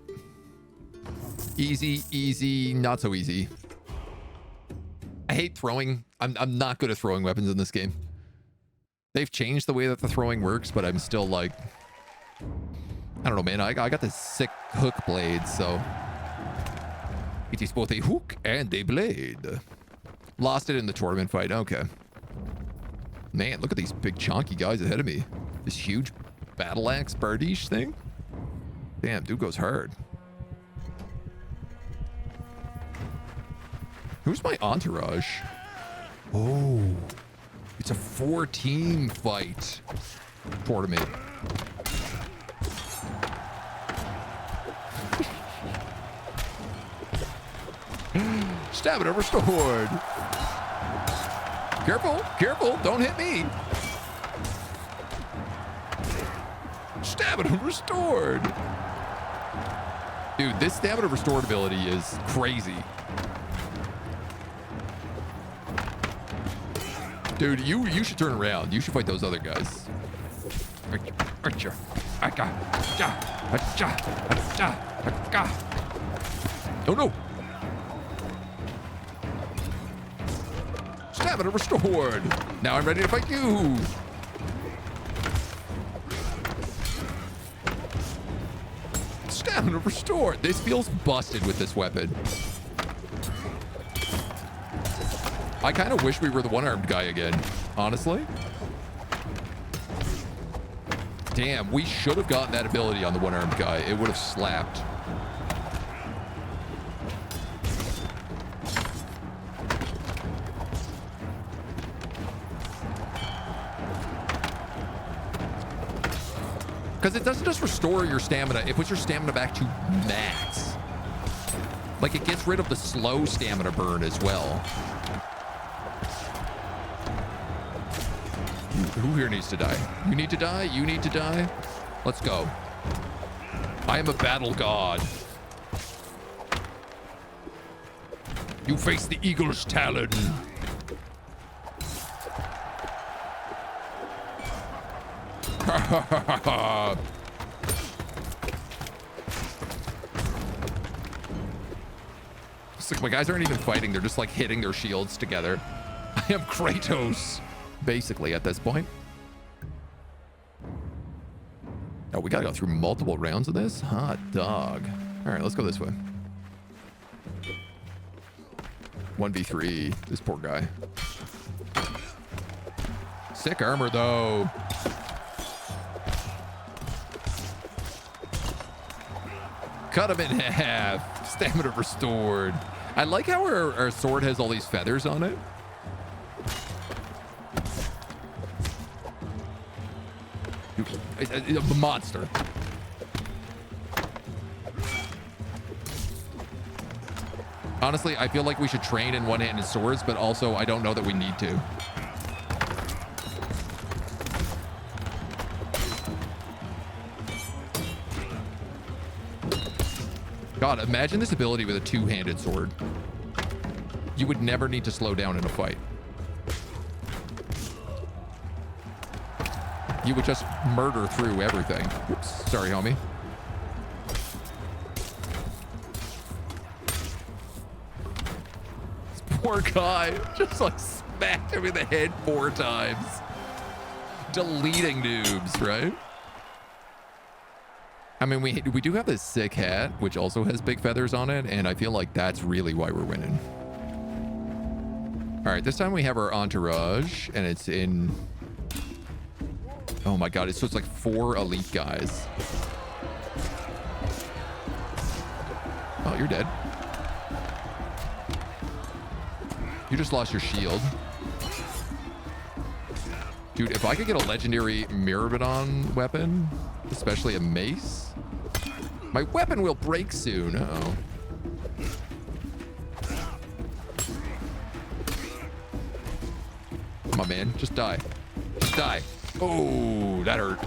Easy, easy, not so easy. I hate throwing. I'm not good at throwing weapons in this game. They've changed the way that the throwing works, but I'm still like, I don't know, man. I got this sick hook blade, so it is both a hook and a blade. Lost it in the tournament fight. Okay. Man, look at these big chonky guys ahead of me. This huge battle axe bardiche thing. Damn, dude goes hard. Who's my entourage? Oh, it's a 4-team fight tournament. Stamina restored. Careful, careful, don't hit me. Stamina restored. Dude, this stamina restored ability is crazy. Dude, you should turn around. You should fight those other guys. Oh no. Stamina restored. Now I'm ready to fight you. Stamina restored. This feels busted with this weapon. I kind of wish we were the one-armed guy again, honestly. Damn, we should have gotten that ability on the one-armed guy. It would have slapped. Because it doesn't just restore your stamina, it puts your stamina back to max. Like, it gets rid of the slow stamina burn as well. Who here needs to die? You need to die? You need to die? Let's go. I am a battle god. You face the eagle's talon. It's like my guys aren't even fighting. They're just like hitting their shields together. I am Kratos, basically, at this point. Oh, we gotta go through multiple rounds of this? Hot dog. All right, let's go this way. 1v3, this poor guy. Sick armor, though. Cut him in half. Stamina restored. I like how our sword has all these feathers on it. A monster. Honestly, I feel like we should train in one-handed swords, but also I don't know that we need to. God, imagine this ability with a two-handed sword. You would never need to slow down in a fight. You would just murder through everything. Oops, sorry, homie. This poor guy just like smacked him in the head 4 times. Deleting noobs, right? I mean, we do have this sick hat, which also has big feathers on it, and I feel like that's really why we're winning. All right, this time we have our entourage, and it's in... Oh my god, so it's like 4 elite guys. Oh, you're dead. You just lost your shield. Dude, if I could get a legendary Myrmidon weapon, especially a mace, my weapon will break soon. Uh-oh. Come on, man. Just die. Just die. Oh, that hurt.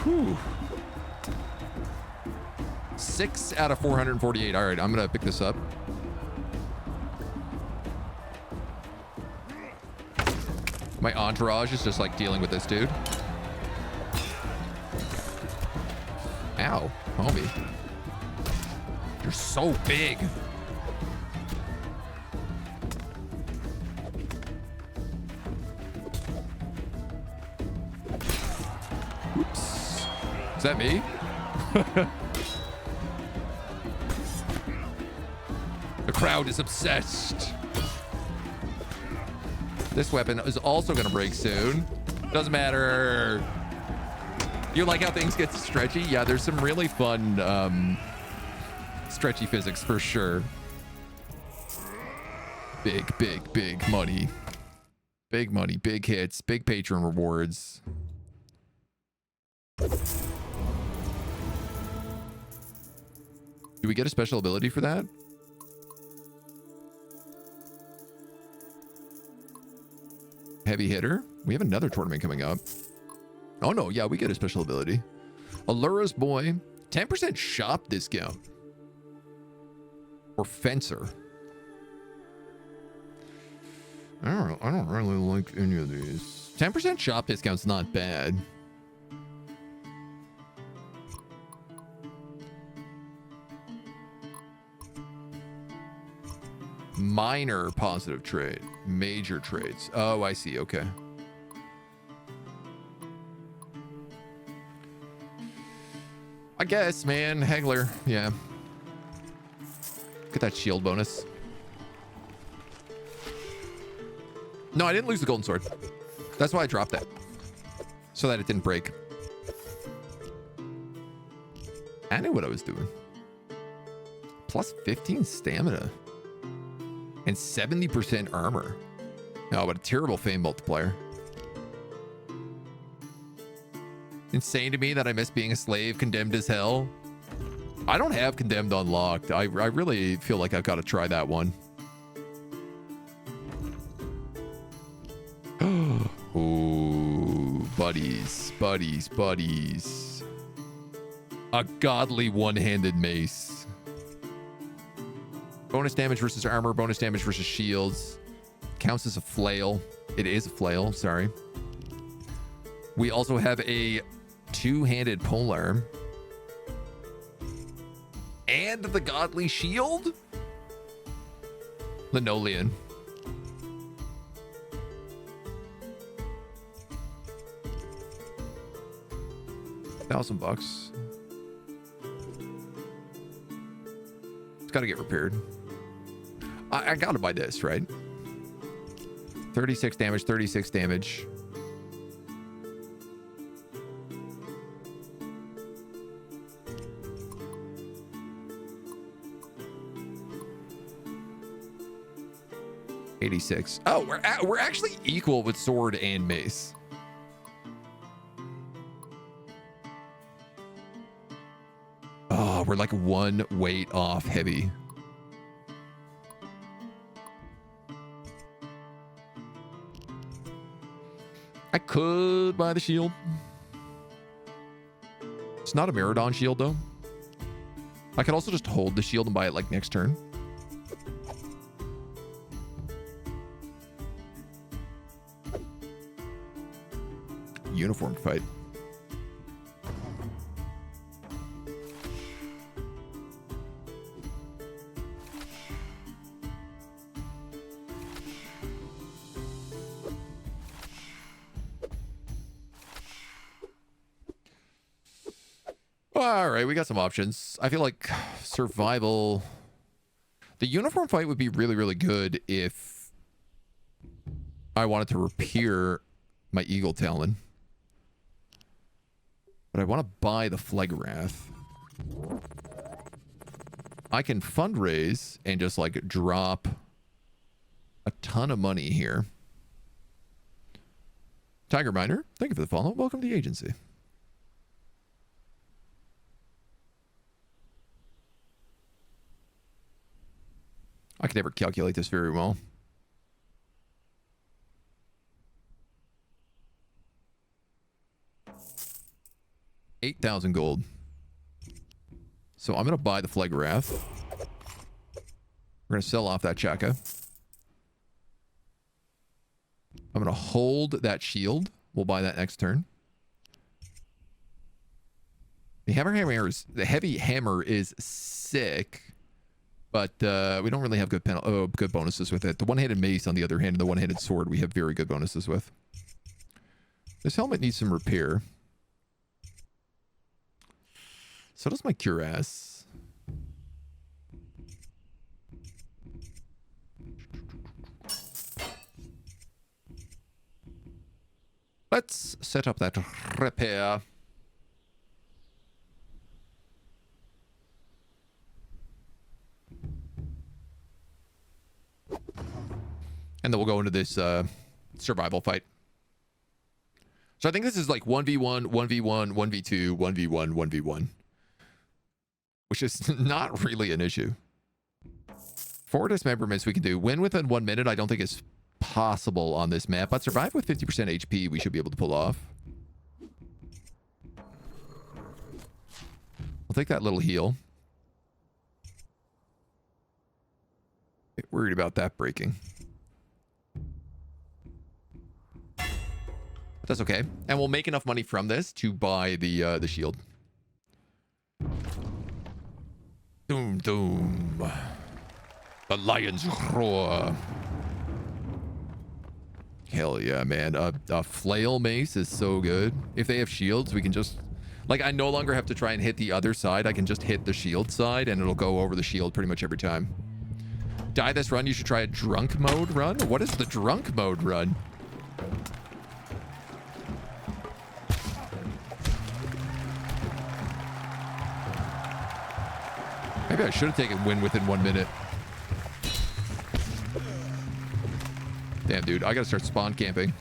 Whew. 6 out of 448. All right, I'm going to pick this up. My entourage is just like dealing with this dude. Ow, homie. You're so big. Oops. Is that me? The crowd is obsessed. This weapon is also going to break soon. Doesn't matter. You like how things get stretchy? Yeah, there's some really fun stretchy physics for sure. Big, big, big money. Big money, big hits, big Patron rewards. Do we get a special ability for that? Heavy hitter? We have another tournament coming up. Oh no, yeah, we get a special ability. Allura's boy, 10% shop discount. Or fencer. I don't really like any of these. 10% shop discount's not bad. Minor positive trait. Major traits. Oh, I see. Okay. I guess, man. Haggler. Yeah. Get that shield bonus. No, I didn't lose the golden sword. That's why I dropped that. So that it didn't break. I knew what I was doing. Plus 15 stamina. And 70% armor. Oh, but a terrible fame multiplier. Insane to me that I miss being a slave, condemned as hell. I don't have condemned unlocked. I really feel like I've got to try that one. buddies, buddies, buddies. A godly one-handed mace. Bonus damage versus armor, bonus damage versus shields. Counts as a flail. It is a flail, sorry. We also have a two-handed polearm. And the godly shield? Linoleum. $1,000. It's got to get repaired. I got to buy this, right? 36 damage, 36 damage. $86. Oh, we're actually equal with sword and mace. Oh, we're like one weight off heavy. I could buy the shield. It's not a Meridon shield though. I could also just hold the shield and buy it like next turn. Uniform fight. All right, we got some options. I feel like survival. The uniform fight would be really, really good if I wanted to repair my Eagle Talon. But I want to buy the Phlegarath. I can fundraise and just like drop a ton of money here. Tiger Miner, thank you for the follow. Welcome to the agency. I can never calculate this very well. $8,000 gold. So I'm going to buy the Phlegarath. We're going to sell off that Chaka. I'm going to hold that shield. We'll buy that next turn. The heavy hammer is sick, but we don't really have good good bonuses with it. The one-handed mace, on the other hand, and the one-handed sword, we have very good bonuses with. This helmet needs some repair. So does my cuirass. Let's set up that repair. And then we'll go into this survival fight. So I think this is like 1v1, 1v1, 1v2, 1v1, 1v1. Which is not really an issue. 4 dismemberments we can do. Win within 1 minute I don't think is possible on this map, but survive with 50% HP we should be able to pull off. I'll take that little heal. Bit worried about that breaking. But that's okay. And we'll make enough money from this to buy the shield. Doom, doom. The lion's roar. Hell yeah, man. A flail mace is so good. If they have shields, we can just... Like, I no longer have to try and hit the other side. I can just hit the shield side, and it'll go over the shield pretty much every time. Die this run, you should try a drunk mode run? What is the drunk mode run? Maybe I should have taken win within 1 minute. Damn, dude. I gotta start spawn camping.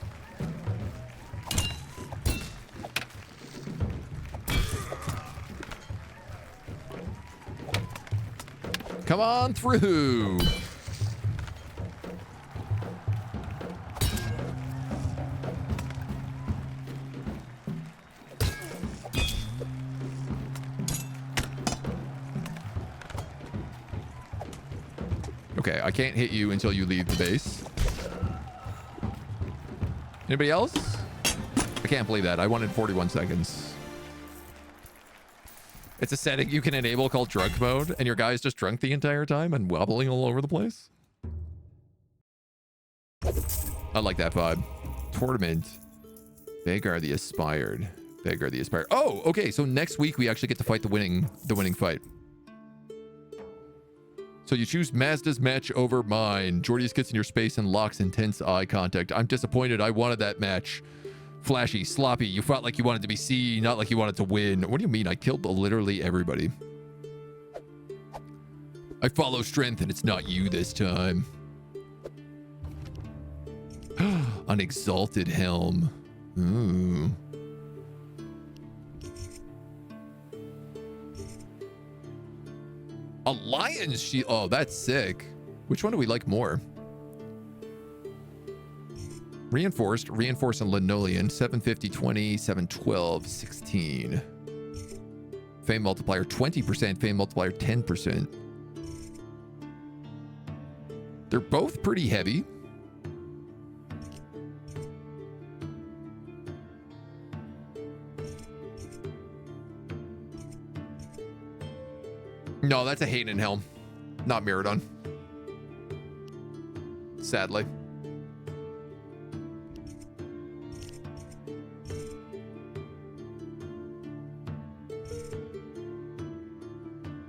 Come on through. Okay, I can't hit you until you leave the base. Anybody else? I can't believe that. I wanted 41 seconds. It's a setting you can enable called drunk mode, and your guy's just drunk the entire time and wobbling all over the place. I like that vibe. Tournament. Vagar the Aspired. Vagar the Aspired. Oh, okay. So next week we actually get to fight the winning fight. So you choose Mazda's match over mine. Jordy's gets in your space and locks intense eye contact. I'm disappointed. I wanted that match. Flashy, sloppy. You fought like you wanted to be seen, not like you wanted to win. What do you mean? I killed literally everybody. I follow strength and it's not you this time. An exalted helm. Ooh. A lion's shield. Oh, that's sick. Which one do we like more? Reinforced, and linoleum. 750, 20, 712, 16. Fame multiplier 20%, fame multiplier 10%. They're both pretty heavy. No, that's a Hayden helm, not Miradon. Sadly.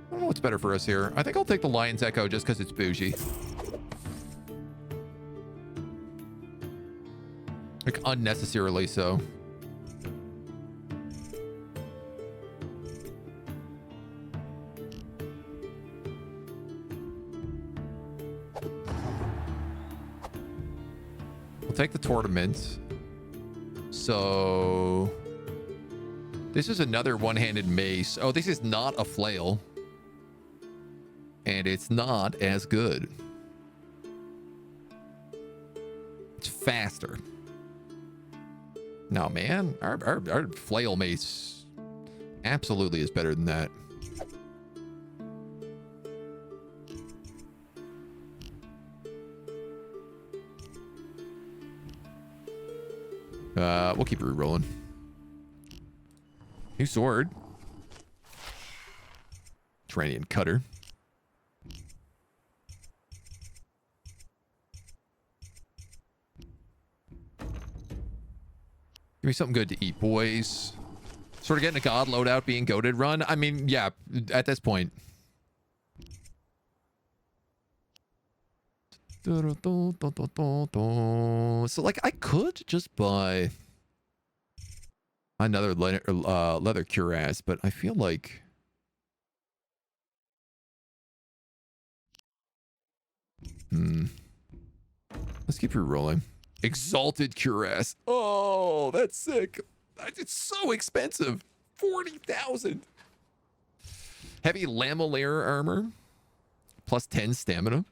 I don't know what's better for us here. I think I'll take the Lion's Echo just because it's bougie. Like, unnecessarily so. We'll take the tournament. So this is another one-handed mace. Oh, this is not a flail. And it's not as good. It's faster. No, man. Our flail mace absolutely is better than that. We'll keep re-rolling. New sword. Turanian cutter. Give me something good to eat, boys. Sort of getting a god loadout being goated run. I mean, yeah, at this point. So, like, I could just buy another leather cuirass, but I feel like... Let's keep re-rolling. Exalted cuirass. Oh, that's sick. It's so expensive. 40,000. Heavy lamellare armor. Plus 10 stamina.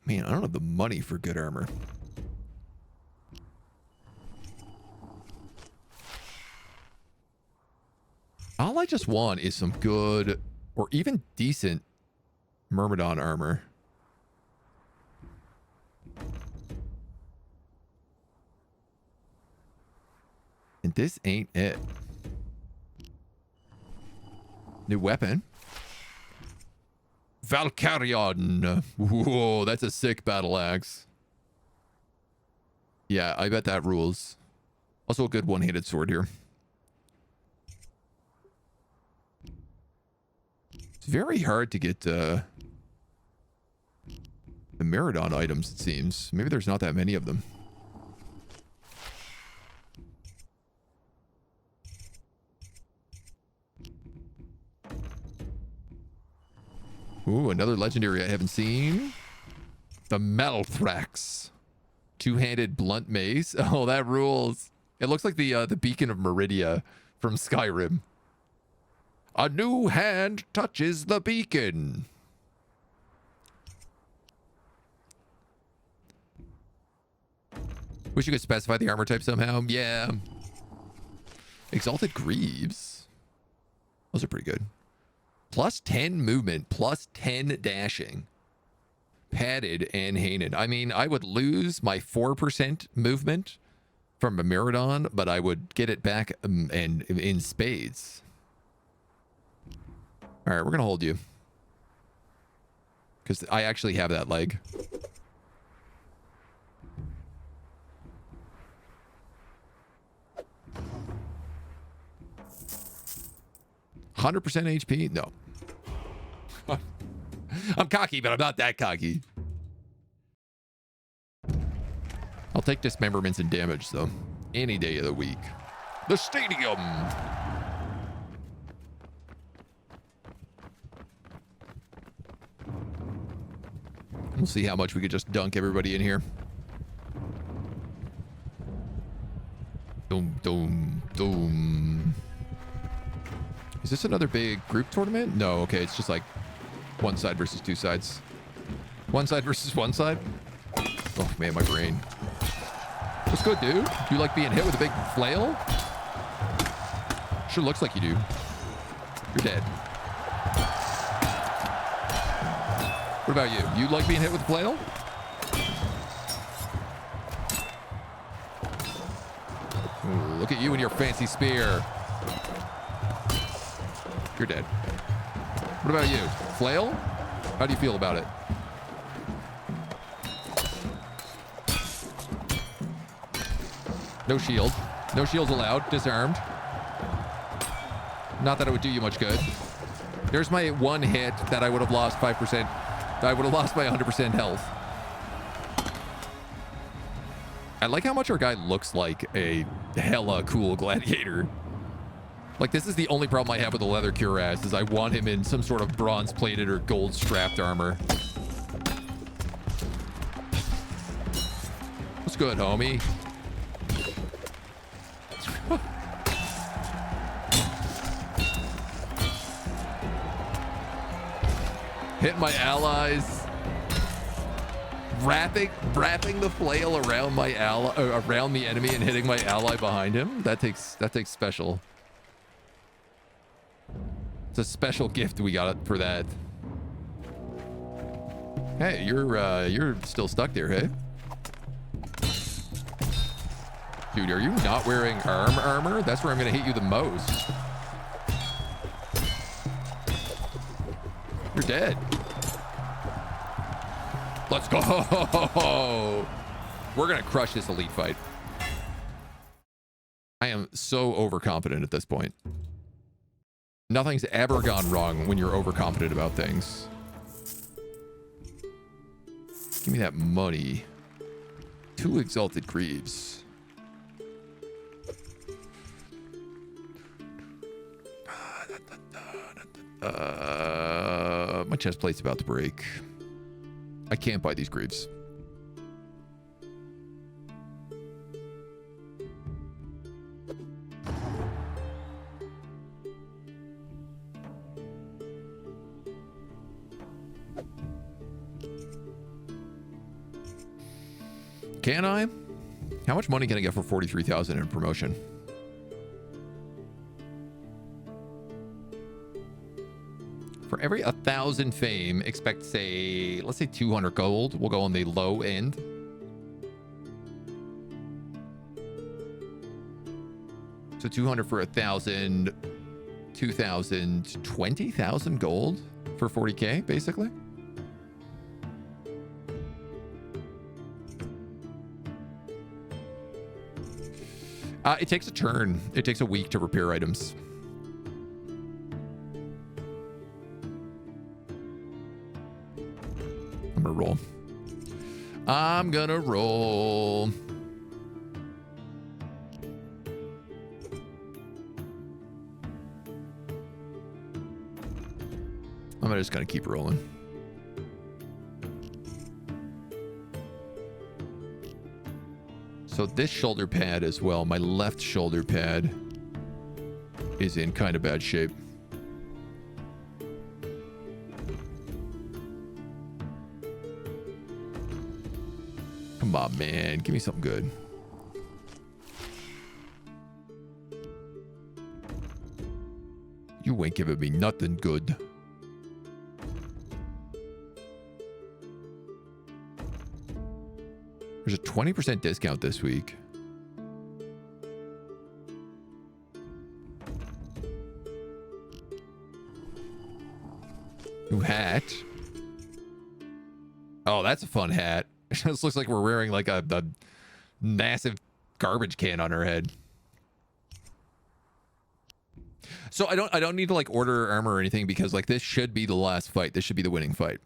Man, I don't have the money for good armor. All I just want is some good or even decent Myrmidon armor. And this ain't it. New weapon. Valkyrion. Whoa, that's a sick battle axe. Yeah, I bet that rules. Also a good one-handed sword here. It's very hard to get the Miradon items, it seems. Maybe there's not that many of them. Ooh, another legendary I haven't seen. The Malthrax. Two-handed blunt mace. Oh, that rules. It looks like the beacon of Meridia from Skyrim. A new hand touches the beacon. Wish you could specify the armor type somehow. Yeah. Exalted Greaves. Those are pretty good. Plus 10 movement, plus 10 dashing. Padded and Hanen. I mean, I would lose my 4% movement from a Miradon, but I would get it back and in spades. All right, we're going to hold you. Because I actually have that leg. $100% HP? No. I'm cocky, but I'm not that cocky. I'll take dismemberments and damage, though. Any day of the week. The stadium! We'll see how much we could just dunk everybody in here. Doom, doom, doom. Is this another big group tournament? No, okay, it's just like one side versus two sides. One side versus one side? Oh man, my brain. What's good, dude? Do you like being hit with a big flail? Sure looks like you do. You're dead. What about you? You like being hit with a flail? Ooh, look at you and your fancy spear. You're dead. What about you? Flail? How do you feel about it? No shield. No shields allowed. Disarmed. Not that it would do you much good. There's my one hit that I would have lost 5%. I would have lost my 100% health. I like how much our guy looks like a hella cool gladiator. Like, this is the only problem I have with the leather cuirass, is I want him in some sort of bronze-plated or gold-strapped armor. What's good, homie? Hit my allies. Wrapping the flail around my around the enemy and hitting my ally behind him. That takes special. It's a special gift we got for that. Hey, you're still stuck there, hey? Dude, are you not wearing armor? That's where I'm gonna hit you the most. You're dead. Let's go. We're gonna crush this elite fight. I am so overconfident at this point. Nothing's ever gone wrong when you're overconfident about things. Give me that money. 2 exalted greaves. My chest plate's about to break. I can't buy these greaves. Can I? How much money can I get for 43,000 in promotion? For every 1,000 fame, expect, say, let's say 200 gold. We'll go on the low end. So 200 for 1,000, 2,000, 20,000 gold for 40K, basically. It takes a turn. It takes a week to repair items. I'm gonna roll. I'm gonna roll. I'm just gonna keep rolling. So this shoulder pad as well, my left shoulder pad is in kind of bad shape. Come on, man. Give me something good. You You ain't giving me nothing good. There's a 20% discount this week. New hat. Oh, that's a fun hat. This looks like we're wearing like a massive garbage can on our head. So I don't need to like order armor or anything because like this should be the last fight. This should be the winning fight.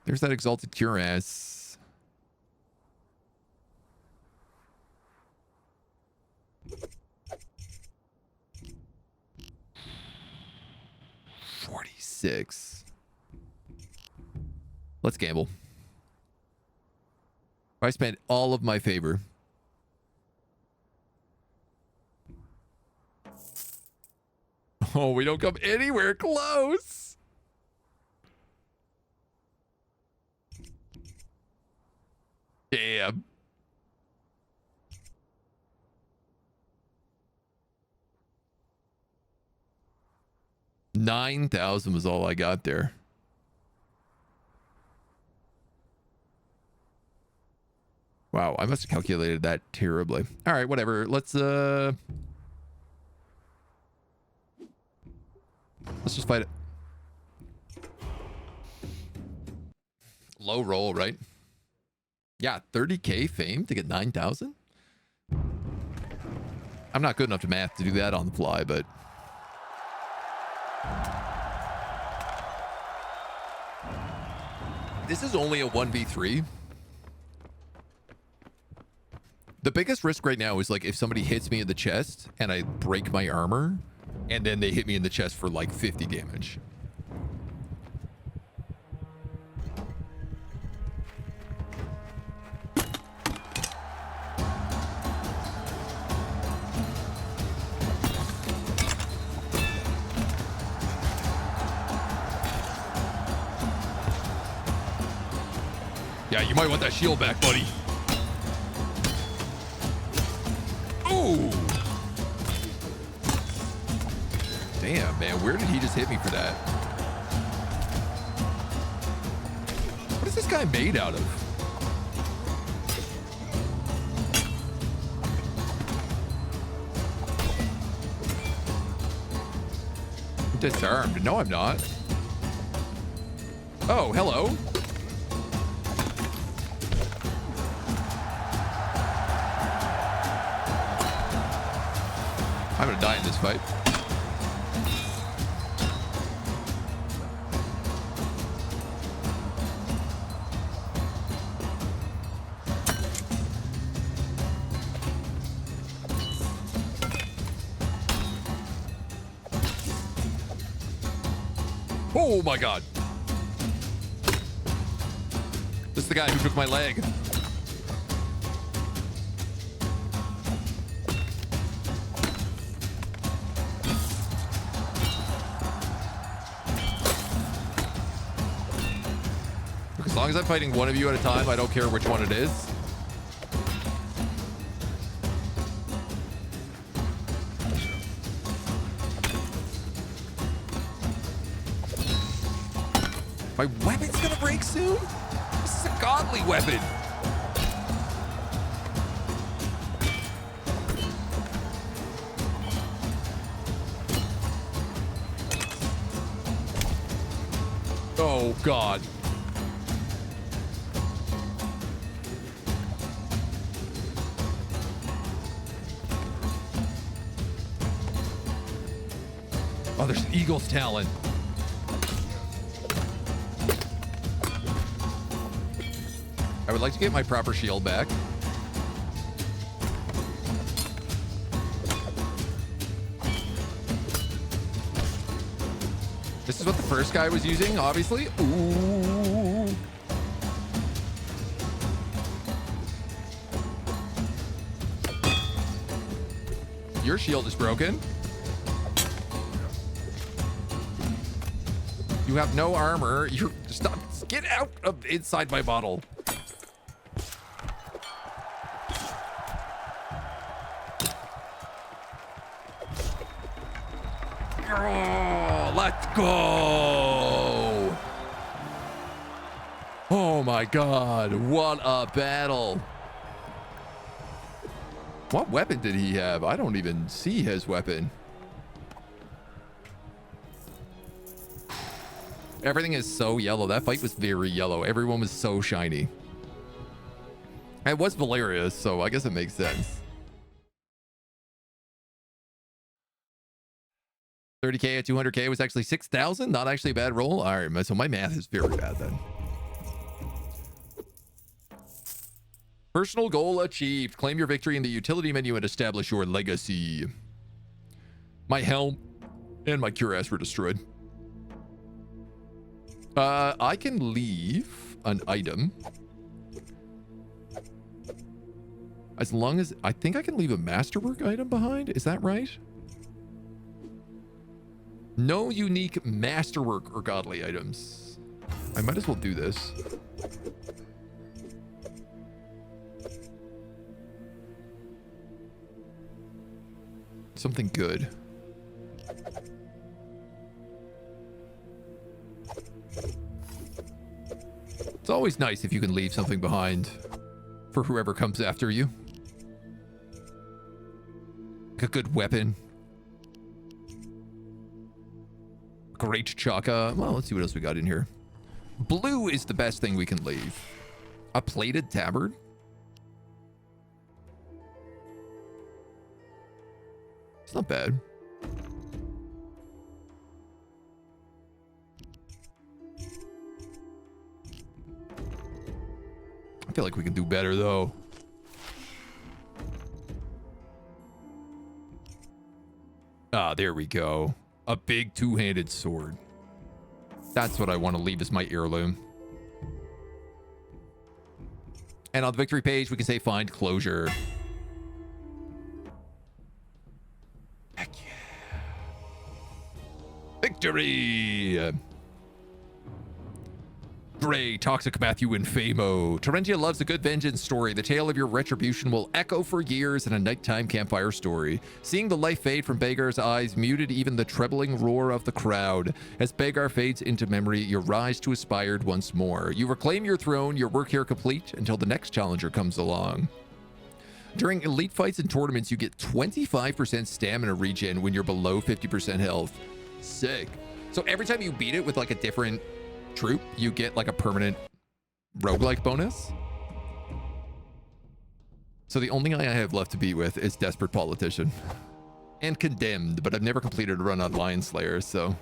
There's that exalted cuirass. $46. Let's gamble. I spent all of my favor. Oh, we don't come anywhere close. Damn. $9,000 was all I got there. Wow, I must have calculated that terribly. All right, whatever. Let's just fight it. Low roll, right? Yeah, 30K fame to get 9,000? I'm not good enough to math to do that on the fly, but... This is only a 1v3. The biggest risk right now is like if somebody hits me in the chest and I break my armor and then they hit me in the chest for like 50 damage. Yeah, you might want that shield back, buddy. Ooh. Damn, man. Where did he just hit me for that? What is this guy made out of? I'm disarmed. No, I'm not. Oh, hello. I'm gonna die in this fight. Oh my god. This is the guy who took my leg. As long as I'm fighting one of you at a time, I don't care which one it is. My weapon's gonna break soon? This is a godly weapon. Oh, God. Oh, there's an eagle's talon. I would like to get my proper shield back. This is what the first guy was using, obviously. Ooh. Your shield is broken. You have no armor. You're stop. Get out of inside my bottle. Let's go. Oh my God. What a battle. What weapon did he have? I don't even see his weapon. Everything is so yellow. That fight was very yellow. Everyone was so shiny. It was Valerius, so I guess it makes sense. 30K at 200K was actually 6,000. Not actually a bad roll. All right, so my math is very bad then. Personal goal achieved. Claim your victory in the utility menu and establish your legacy. My helm and my cuirass were destroyed. I can leave an item. As long as... I think I can leave a masterwork item behind. Is that right? No unique masterwork or godly items. I might as well do this. Something good. It's always nice if you can leave something behind for whoever comes after you. Like a good weapon. Great chaka. Well, let's see what else we got in here. Blue is the best thing we can leave. A plated tabard. It's not bad. I feel like we can do better though. Ah, there we go. A big two-handed sword. That's what I want to leave as my heirloom. And on the victory page, we can say find closure. Heck yeah. Victory! Gray, Toxic Matthew, and Famo. Terentia loves a good vengeance story. The tale of your retribution will echo for years in a nighttime campfire story. Seeing the life fade from Bagar's eyes muted even the trebling roar of the crowd. As Bagar fades into memory, you rise to aspired once more. You reclaim your throne, your work here complete, until the next challenger comes along. During elite fights and tournaments, you get 25% stamina regen when you're below 50% health. Sick. So every time you beat it with like a different troop, you get like a permanent roguelike bonus. So the only thing I have left to beat with is Desperate Politician and Condemned, but I've never completed a run on Lion Slayer, so...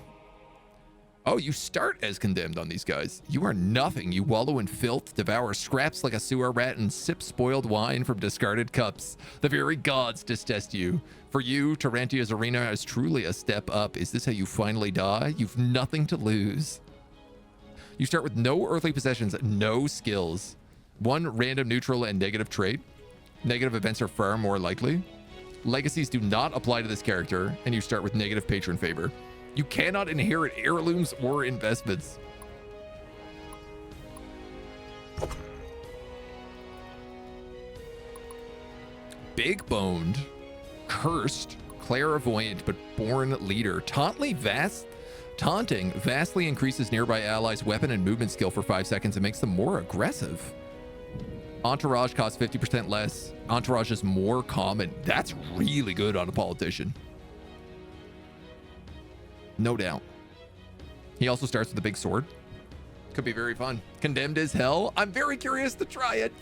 Oh, you start as Condemned on these guys. You are nothing. You wallow in filth, devour scraps like a sewer rat, and sip spoiled wine from discarded cups. The very gods detest you. For you, Terentia's arena is truly a step up. Is this how you finally die? You've nothing to lose. You start with no earthly possessions, no skills. One random neutral and negative trait. Negative events are far more likely. Legacies do not apply to this character, and you start with negative patron favor. You cannot inherit heirlooms or investments. Big boned, cursed, clairvoyant, but born leader. Taunting vastly increases nearby allies' weapon and movement skill for 5 seconds and makes them more aggressive. Entourage costs 50% less. Entourage is more common. That's really good on a politician. No doubt. He also starts with a big sword. Could be very fun. Condemned as hell. I'm very curious to try it.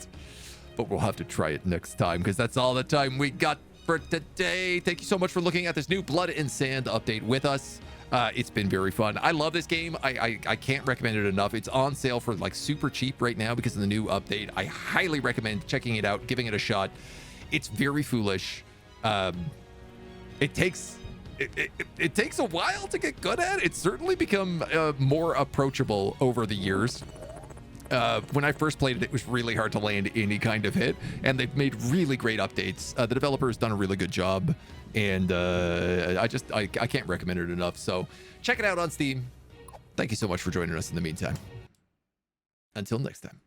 But we'll have to try it next time because that's all the time we got for today. Thank you so much for looking at this new Blood and Sand update with us. It's been very fun. I love this game. I can't recommend it enough. It's on sale for like super cheap right now because of the new update. I highly recommend checking it out, giving it a shot. It's very foolish. It takes a while to get good at. It's certainly become more approachable over the years. When I first played it, it was really hard to land any kind of hit, and they've made really great updates. The developer has done a really good job, and I can't recommend it enough. So check it out on Steam. Thank you so much for joining us in the meantime. Until next time.